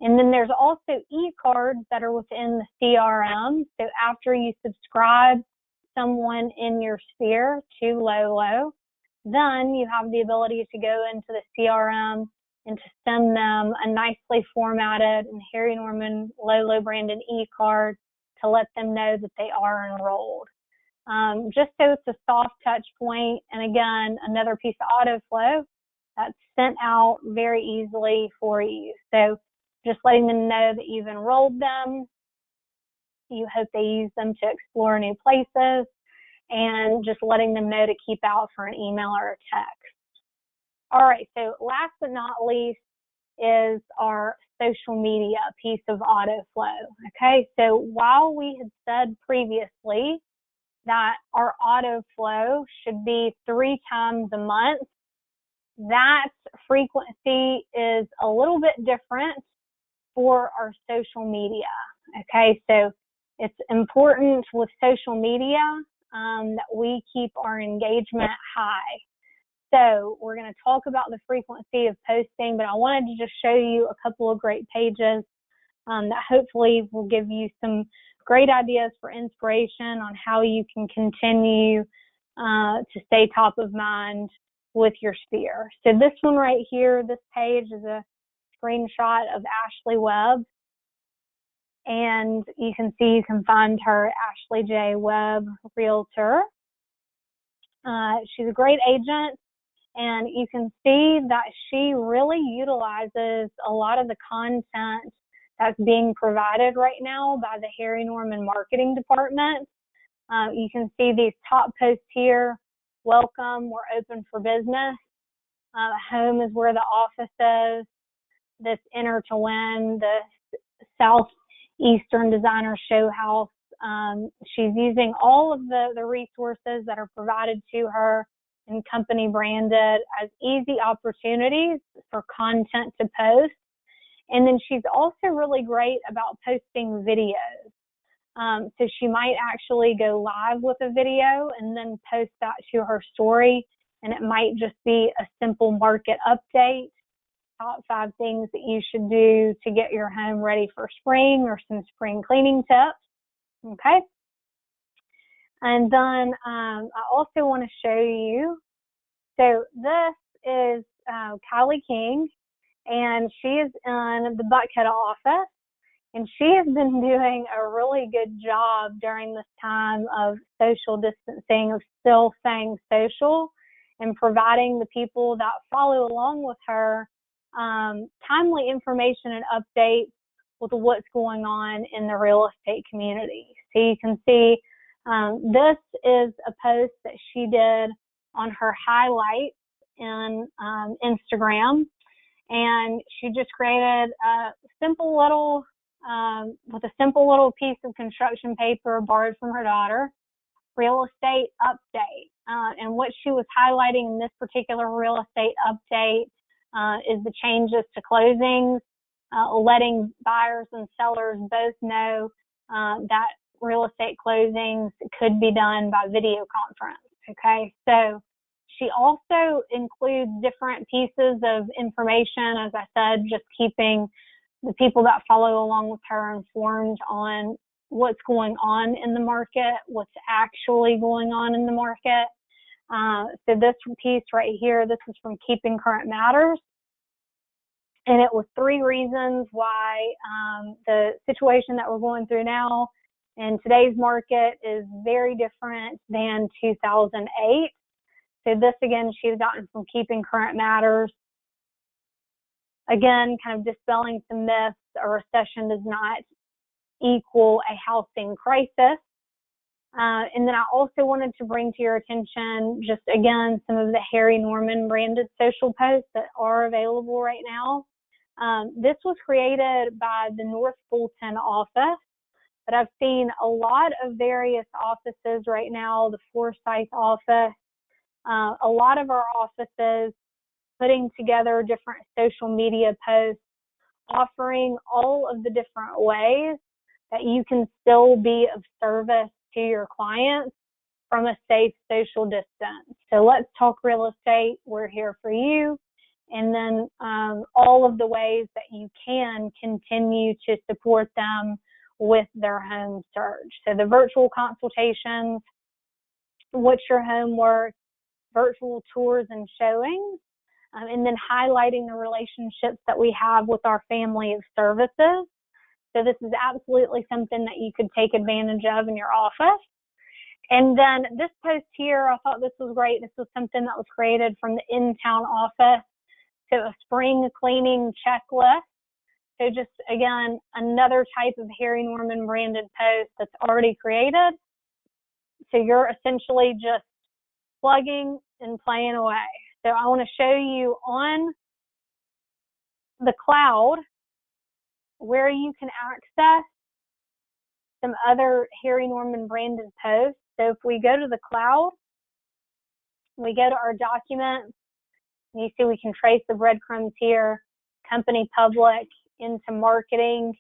And then there's also e-cards that are within the CRM. So after you subscribe someone in your sphere to Lolo, then you have the ability to go into the CRM and to send them a nicely formatted and Harry Norman Lolo branded e-card to let them know that they are enrolled. Just so it's a soft touch point, and again, another piece of AutoFlow that's sent out very easily for you. So just letting them know that you've enrolled them. You hope they use them to explore new places, and just letting them know to keep out for an email or a text. All right, so last but not least is our social media piece of AutoFlow. Okay, so while we had said previously that our AutoFlow should be 3 times a month, that frequency is a little bit different for our social media. Okay, so it's important with social media that we keep our engagement high. So we're going to talk about the frequency of posting, but I wanted to just show you a couple of great pages that hopefully will give you some great ideas for inspiration on how you can continue to stay top of mind with your sphere. So this one right here, this page is a screenshot of Ashley Webb. And you can see, you can find her, Ashley J. Webb, Realtor. She's a great agent, and you can see that she really utilizes a lot of the content that's being provided right now by the Harry Norman Marketing Department. You can see these top posts here. Welcome, we're open for business. Home is where the office is. This Enter to Win, the Southeastern Designer Show House. She's using all of the resources that are provided to her and company branded as easy opportunities for content to post. And then she's also really great about posting videos. So she might actually go live with a video and then post that to her story. And it might just be a simple market update, top 5 things that you should do to get your home ready for spring, or some spring cleaning tips. Okay. And then I also want to show you, so this is Kylie King, and she is in the Buckhead office, and she has been doing a really good job during this time of social distancing, of still staying social, and providing the people that follow along with her timely information and updates with what's going on in the real estate community. So you can see this is a post that she did on her highlights in Instagram, and she just created a simple little with a simple little piece of construction paper borrowed from her daughter, real estate update. And what she was highlighting in this particular real estate update is the changes to closings, letting buyers and sellers both know that real estate closings could be done by video conference. Okay, so she also includes different pieces of information, as I said, just keeping the people that follow along with her informed on what's going on in the market, what's actually going on in the market. So this piece right here, this is from Keeping Current Matters. And it was 3 reasons why the situation that we're going through now in today's market is very different than 2008. So this, again, she's gotten from Keeping Current Matters. Again, kind of dispelling some myths. A recession does not equal a housing crisis. And then I also wanted to bring to your attention, just again, some of the Harry Norman branded social posts that are available right now. This was created by the North Fulton office, but I've seen a lot of various offices right now, the Forsyth office, a lot of our offices putting together different social media posts, offering all of the different ways that you can still be of service to your clients from a safe social distance. So let's talk real estate. We're here for you. And then all of the ways that you can continue to support them with their home search. So the virtual consultations, what's your home worth, virtual tours and showings, and then highlighting the relationships that we have with our family of services. So this is absolutely something that you could take advantage of in your office. And then this post here, I thought this was great. This was something that was created from the in-town office. So a spring cleaning checklist. So just, again, another type of Harry Norman branded post that's already created. So you're essentially just plugging and playing away. So I want to show you on the cloud where you can access some other Harry Norman branded posts. So if we go to the cloud, we go to our documents, and you see we can trace the breadcrumbs here, company public into marketing,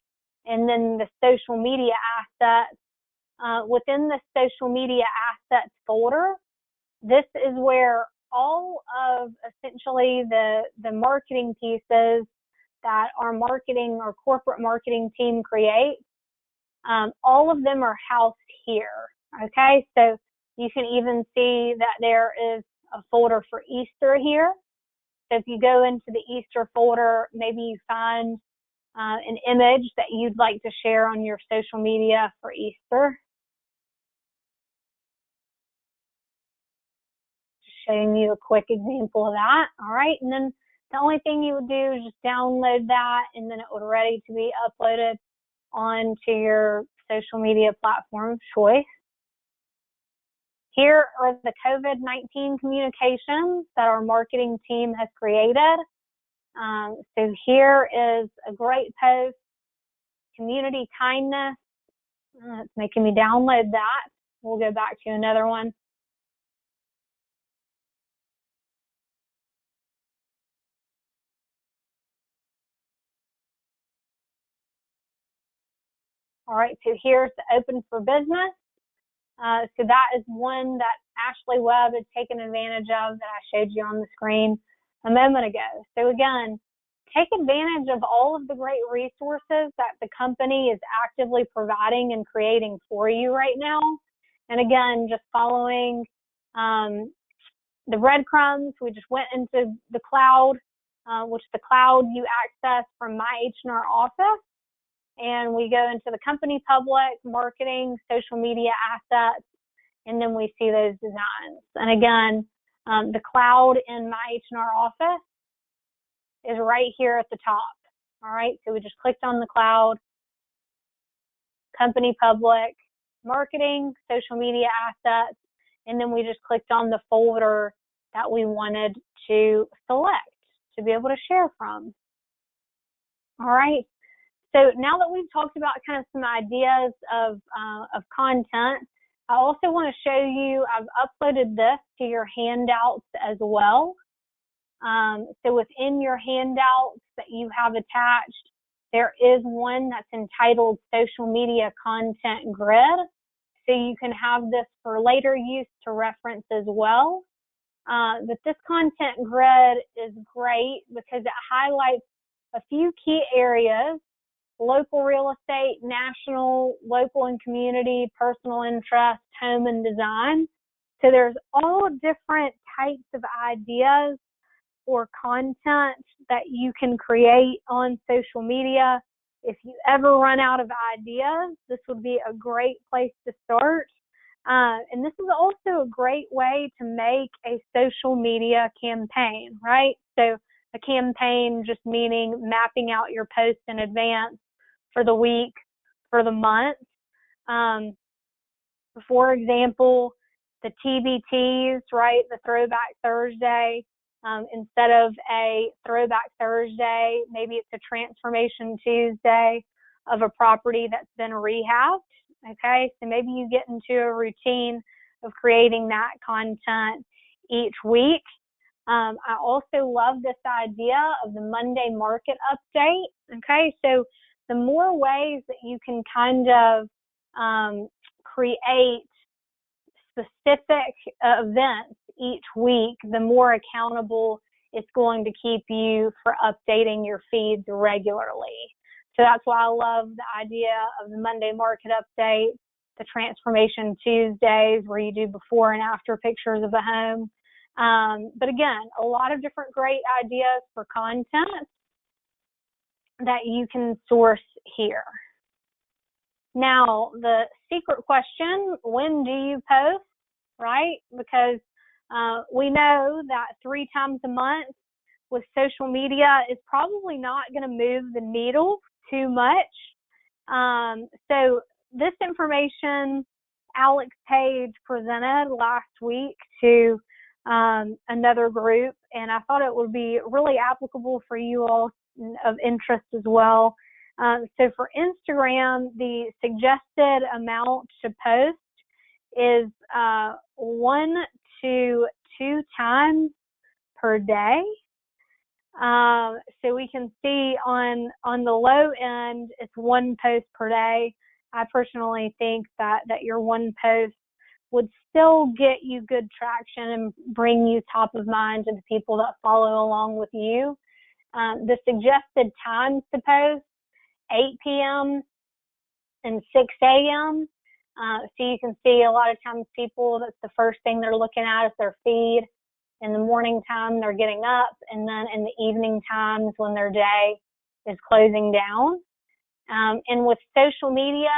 and then the social media assets. Within the social media assets folder, this is where all of essentially the marketing pieces that our marketing or corporate marketing team creates, all of them are housed here. Okay, so you can even see that there is a folder for Easter here. So if you go into the Easter folder, maybe you find an image that you'd like to share on your social media for Easter. Just showing you a quick example of that. All right, and then the only thing you would do is just download that, and then it would be ready to be uploaded onto your social media platform of choice. Here are the COVID-19 communications that our marketing team has created. So here is a great post, community kindness. It's making me download that. We'll go back to another one. All right, so here's the Open for Business. So that is one that Ashley Webb has taken advantage of that I showed you on the screen a moment ago. So again, take advantage of all of the great resources that the company is actively providing and creating for you right now. And again, just following the breadcrumbs, we just went into the cloud, which the cloud you access from My H&R Office. And we go into the company public, marketing, social media assets, and then we see those designs. And again, the cloud in My H&R Office is right here at the top. All right, so we just clicked on the cloud, company public, marketing, social media assets, and then we just clicked on the folder that we wanted to select to be able to share from. All right. So now that we've talked about kind of some ideas of content, I also want to show you, I've uploaded this to your handouts as well. So within your handouts that you have attached, there is one that's entitled Social Media Content Grid. So you can have this for later use to reference as well. But this content grid is great because it highlights a few key areas: local real estate, national, local and community, personal interest, home and design. So there's all different types of ideas or content that you can create on social media. If you ever run out of ideas, this would be a great place to start. And this is also a great way to make a social media campaign, right? So a campaign just meaning mapping out your posts in advance for the week, for the month. For example, the TBTs, right? The Throwback Thursday. Instead of a Throwback Thursday, maybe it's a Transformation Tuesday of a property that's been rehabbed. Okay, so maybe you get into a routine of creating that content each week. I also love this idea of the Monday market update. Okay, so the more ways that you can kind of create specific events each week, the more accountable it's going to keep you for updating your feeds regularly. So that's why I love the idea of the Monday market update, the Transformation Tuesdays where you do before and after pictures of a home. But again, a lot of different great ideas for content that you can source here. Now, the secret question, when do you post, right? Because we know that 3 times a month with social media is probably not going to move the needle too much. So this information Alex Page presented last week to another group, and I thought it would be really applicable for you all of interest as well. So for Instagram, the suggested amount to post is 1 to 2 times per day. So we can see on the low end, it's 1 post per day. I personally think that your 1 post would still get you good traction and bring you top of mind to the people that follow along with you. The suggested times to post, 8 p.m. and 6 a.m. So you can see a lot of times people, that's the first thing they're looking at is their feed. In the morning time, they're getting up, and then in the evening times when their day is closing down. And with social media,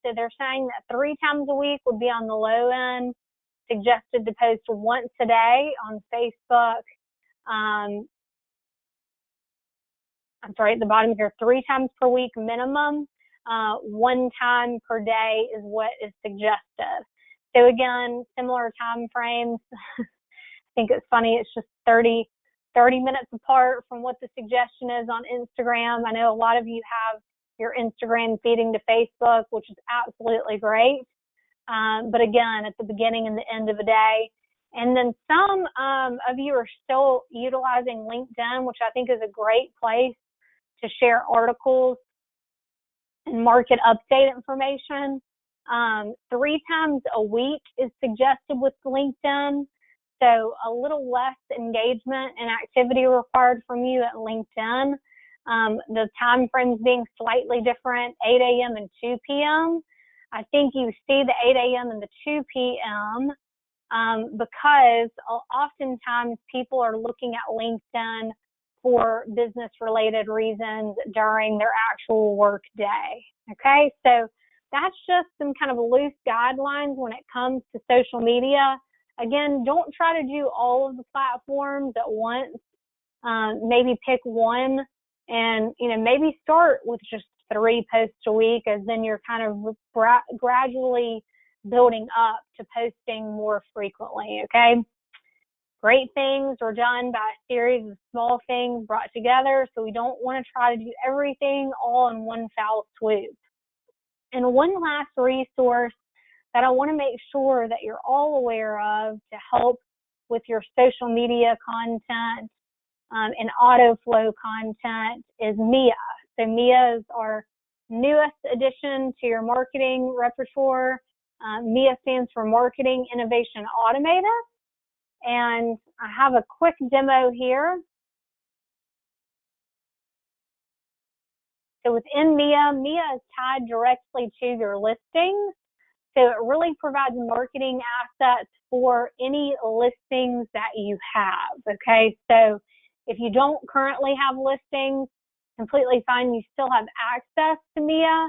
so they're saying that 3 times a week would be on the low end, suggested to post once a day on Facebook. At the bottom here, 3 times per week minimum. 1 time per day is what is suggested. So again, similar time frames. I think it's funny, it's just 30 minutes apart from what the suggestion is on Instagram. I know a lot of you have your Instagram feeding to Facebook, which is absolutely great. But again, at the beginning and the end of the day. And then some of you are still utilizing LinkedIn, which I think is a great place to share articles and market update information. 3 times a week is suggested with LinkedIn. So a little less engagement and activity required from you at LinkedIn. The time frames being slightly different, 8 a.m. and 2 p.m. I think you see the 8 a.m. and the 2 p.m. Because oftentimes people are looking at LinkedIn for business-related reasons during their actual work day. Okay, so that's just some kind of loose guidelines when it comes to social media. Again, don't try to do all of the platforms at once. Maybe pick one and, maybe start with just 3 posts a week, as then you're kind of gradually building up to posting more frequently, okay? Great things are done by a series of small things brought together, so we don't want to try to do everything all in one foul swoop. And one last resource that I want to make sure that you're all aware of to help with your social media content and auto flow content is Mia. So Mia is our newest addition to your marketing repertoire. Mia stands for Marketing Innovation Automated. And I have a quick demo here. So within Mia is tied directly to your listings. So it really provides marketing assets for any listings that you have, okay? So if you don't currently have listings, completely fine. You still have access to Mia,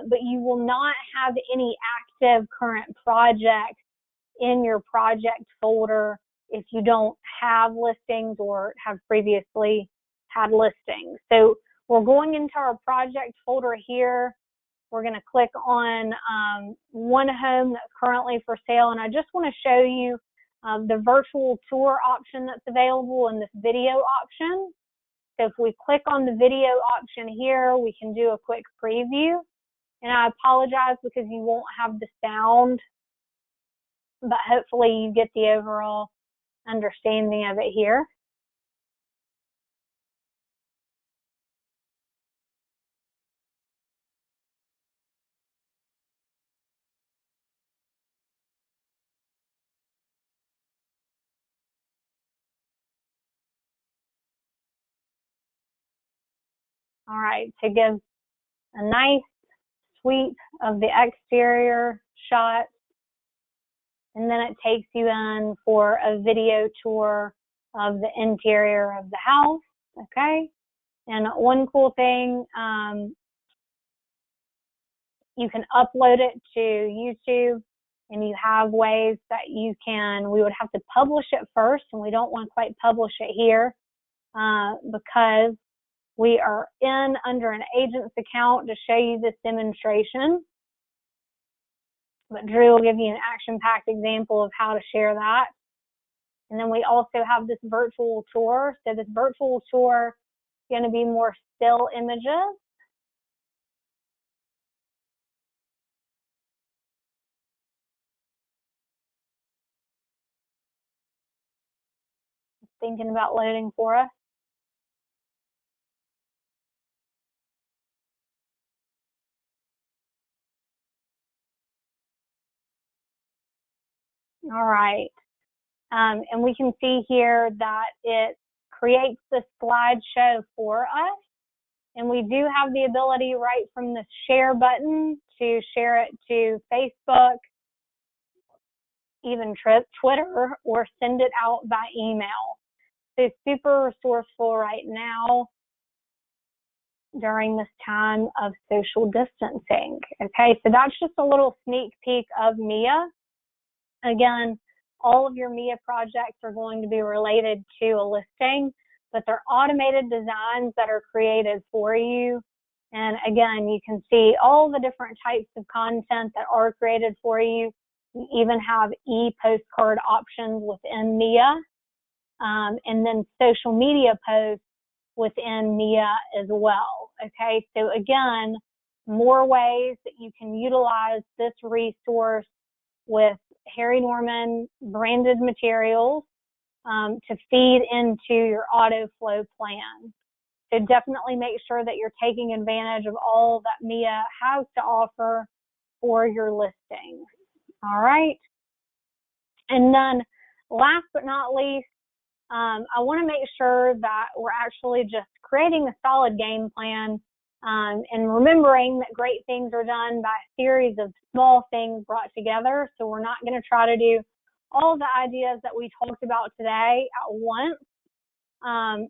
but you will not have any active current projects in your project folder if you don't have listings or have previously had listings. So we're going into our project folder here. We're going to click on one home that's currently for sale, and I just want to show you the virtual tour option that's available in this video option. So if we click on the video option here, we can do a quick preview. And I apologize because you won't have the sound, but hopefully you get the overall understanding of it here. All right, to give a nice sweep of the exterior shot, and then it takes you in for a video tour of the interior of the house, okay? And one cool thing, you can upload it to YouTube, and you have ways that you can, we would have to publish it first, and we don't want to quite publish it here because we are in under an agent's account to show you this demonstration. But Drew will give you an action-packed example of how to share that. And then we also have this virtual tour. So this virtual tour is going to be more still images. Thinking about loading for us. All right. And we can see here that it creates the slideshow for us. And we do have the ability right from the share button to share it to Facebook, even Twitter, or send it out by email. So super resourceful right now during this time of social distancing. Okay, so that's just a little sneak peek of Mia. Again, all of your Mia projects are going to be related to a listing, but they're automated designs that are created for you. And again, you can see all the different types of content that are created for you. We even have e-postcard options within Mia, and then social media posts within Mia as well. Okay, so again, more ways that you can utilize this resource with Harry Norman branded materials to feed into your auto flow plan. So definitely make sure that you're taking advantage of all that Mia has to offer for your listings. All right. And then last but not least, I want to make sure that we're actually just creating a solid game plan and remembering that great things are done by a series of small things brought together. So we're not going to try to do all the ideas that we talked about today at once.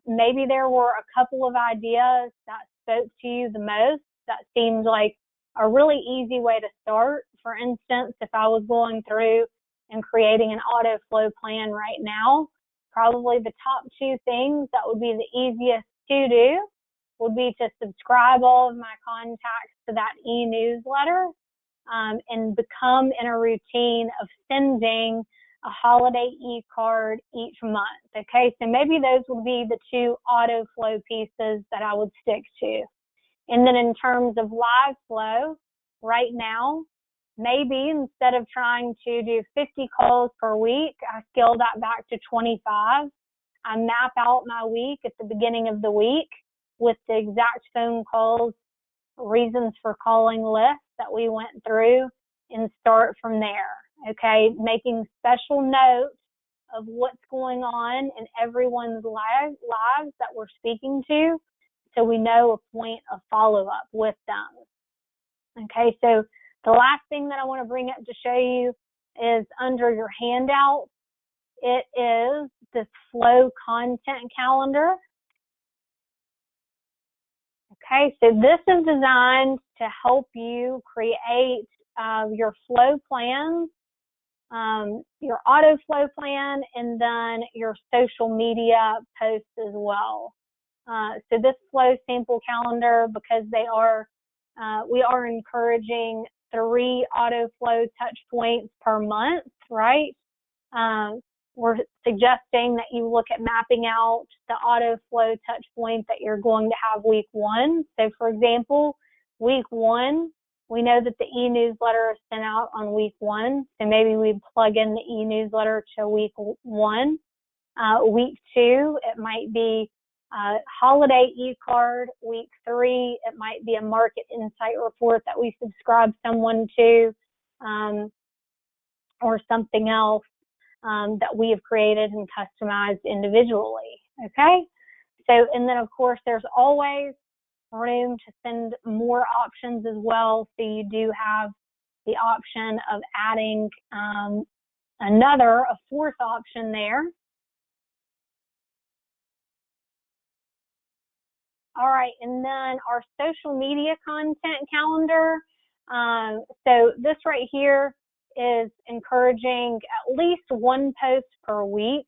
Maybe there were a couple of ideas that spoke to you the most that seemed like a really easy way to start. For instance, if I was going through and creating an auto flow plan right now, probably the top two things that would be the easiest to do would be to subscribe all of my contacts to that e-newsletter and become in a routine of sending a holiday e-card each month. Okay, so maybe those would be the two auto flow pieces that I would stick to. And then in terms of live flow, right now, maybe instead of trying to do 50 calls per week, I scale that back to 25. I map out my week at the beginning of the week with the exact phone calls, reasons for calling lists that we went through, and start from there. Okay, making special notes of what's going on in everyone's lives that we're speaking to, so we know a point of follow-up with them. Okay, so the last thing that I want to bring up to show you is under your handout. It is this flow content calendar. Okay, so this is designed to help you create your flow plans, your auto flow plan, and then your social media posts as well. So this flow sample calendar, because they are We are encouraging 3 AutoFlow touch points per month, right? We're suggesting that you look at mapping out the AutoFlow touch point that you're going to have week 1. So for example, week 1, we know that the e-newsletter is sent out on week 1. So maybe we plug in the e-newsletter to week 1. Week 2, it might be a holiday e-card. Week 3, it might be a market insight report that we subscribe someone to, or something else that we have created and customized individually. Okay. So, and then of course, there's always room to send more options as well. So you do have the option of adding a 4th option there. All right, and then our social media content calendar. So this right here is encouraging at least 1 post per week,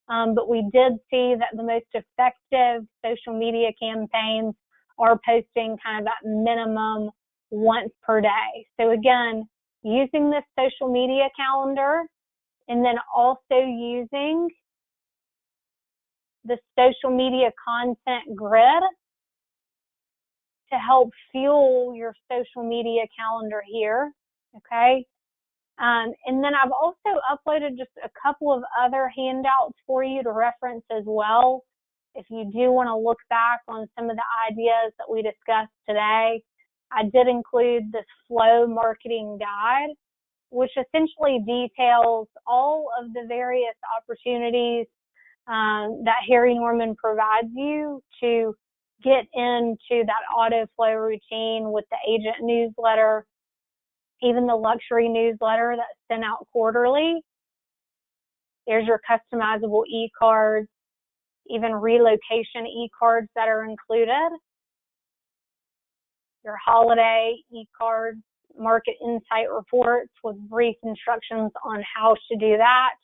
but we did see that the most effective social media campaigns are posting kind of at minimum once per day. So again, using this social media calendar and then also using the social media content grid to help fuel your social media calendar here, okay? And then I've also uploaded just a couple of other handouts for you to reference as well. If you do want to look back on some of the ideas that we discussed today, I did include this flow marketing guide, which essentially details all of the various opportunities that Harry Norman provides you to get into that AutoFlow routine with the agent newsletter, even the luxury newsletter that's sent out quarterly. There's your customizable e-cards, even relocation e-cards that are included, your holiday e-cards, market insight reports with brief instructions on how to do that,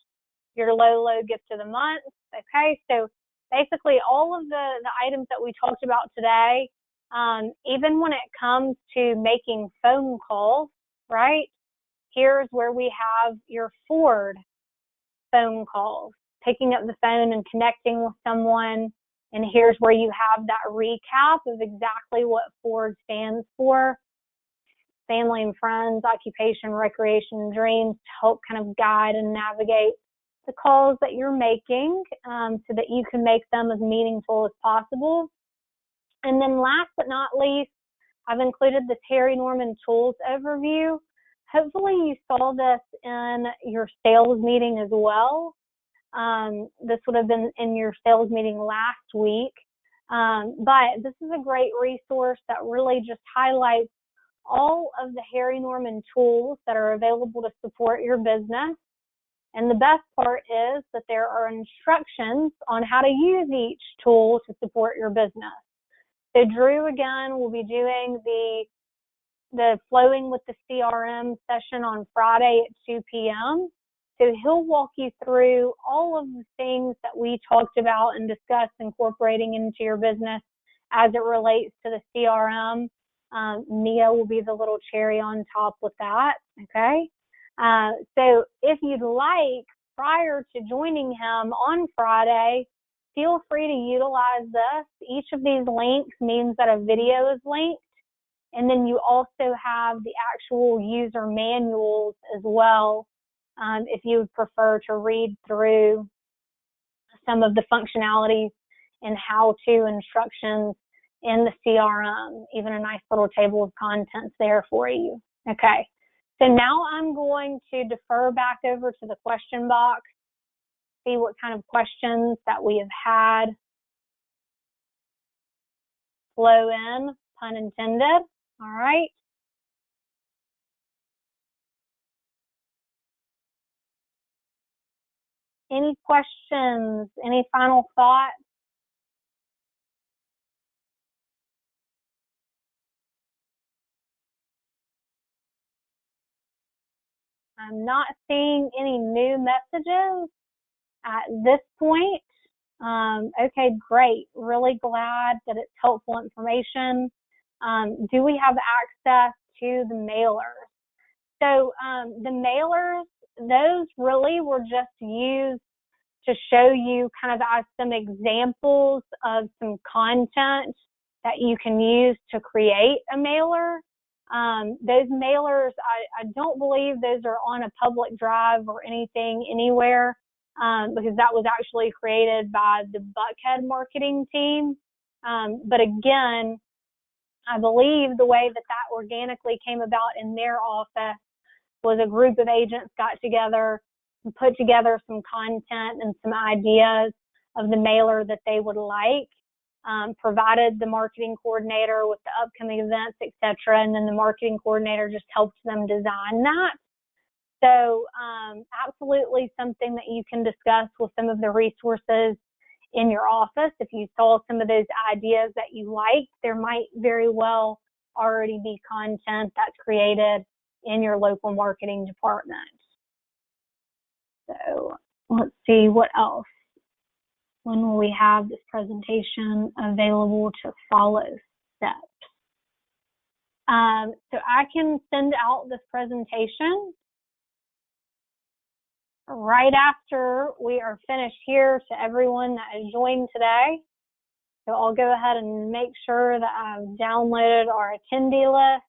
your low gift of the month. Okay, so basically all of the items that we talked about today, even when it comes to making phone calls, right? Here's where we have your Ford phone calls, picking up the phone and connecting with someone. And here's where you have that recap of exactly what Ford stands for: family and friends, occupation, recreation, dreams, to help kind of guide and navigate the calls that you're making, so that you can make them as meaningful as possible. And then last but not least, I've included this Harry Norman Tools overview. Hopefully you saw this in your sales meeting as well. This would have been in your sales meeting last week. But this is a great resource that really just highlights all of the Harry Norman tools that are available to support your business. And the best part is that there are instructions on how to use each tool to support your business. So Drew, again, will be doing the Flowing with the CRM session on Friday at 2 p.m. So he'll walk you through all of the things that we talked about and discussed incorporating into your business as it relates to the CRM. Mia will be the little cherry on top with that, okay? So if you'd like, prior to joining him on Friday, feel free to utilize this. Each of these links means that a video is linked. And then you also have the actual user manuals as well, if you would prefer to read through some of the functionalities and how-to instructions in the CRM, even a nice little table of contents there for you. Okay, so now I'm going to defer back over to the question box, see what kind of questions that we have had flow in, pun intended. All right. Any questions? Any final thoughts? I'm not seeing any new messages at this point. Okay, great. Really glad that it's helpful information. Do we have access to the mailers? So the mailers, those really were just used to show you kind of as some examples of some content that you can use to create a mailer. Those mailers, I don't believe those are on a public drive or anything anywhere, because that was actually created by the Buckhead marketing team. But again, I believe the way that that organically came about in their office was a group of agents got together and put together some content and some ideas of the mailer that they would like, provided the marketing coordinator with the upcoming events, etc., and then the marketing coordinator just helped them design that. So absolutely something that you can discuss with some of the resources in your office. If you saw some of those ideas that you liked, there might very well already be content that's created in your local marketing department. So let's see what else. When will we have this presentation available to follow steps? So I can send out this presentation right after we are finished here to everyone that has joined today. So I'll go ahead and make sure that I've downloaded our attendee list,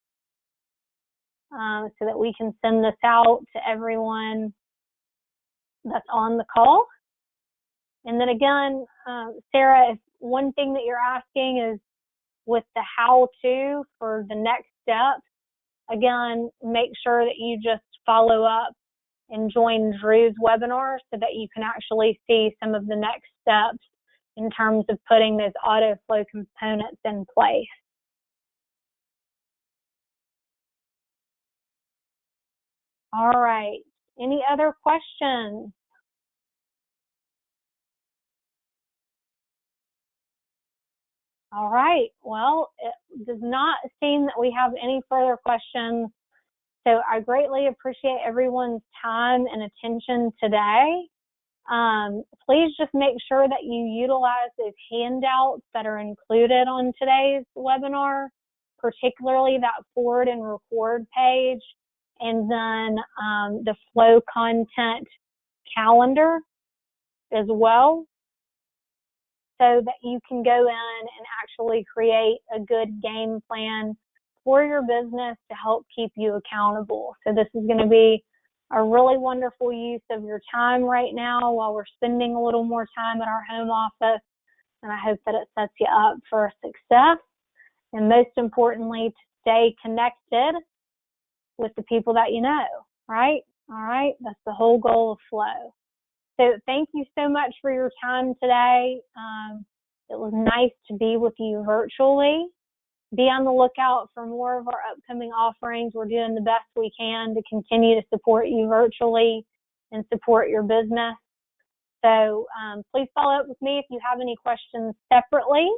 so that we can send this out to everyone that's on the call. And then again, Sarah, if one thing that you're asking is with the how-to for the next step, again, make sure that you just follow up and join Drew's webinar so that you can actually see some of the next steps in terms of putting those auto flow components in place. All right. Any other questions? All right. Well, it does not seem that we have any further questions. So I greatly appreciate everyone's time and attention today. Please just make sure that you utilize those handouts that are included on today's webinar, particularly that forward and record page, and then the flow content calendar as well, so that you can go in and actually create a good game plan for your business to help keep you accountable. So this is going to be a really wonderful use of your time right now while we're spending a little more time at our home office, and I hope that it sets you up for success, and most importantly, to stay connected with the people that you know, right? All right, that's the whole goal of Flow. So thank you so much for your time today. It was nice to be with you virtually. Be on the lookout for more of our upcoming offerings. We're doing the best we can to continue to support you virtually and support your business. So please follow up with me if you have any questions separately.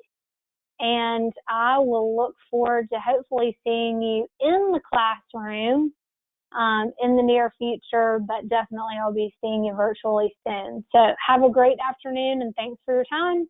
And I will look forward to hopefully seeing you in the classroom in the near future, but definitely I'll be seeing you virtually soon. So have a great afternoon and thanks for your time.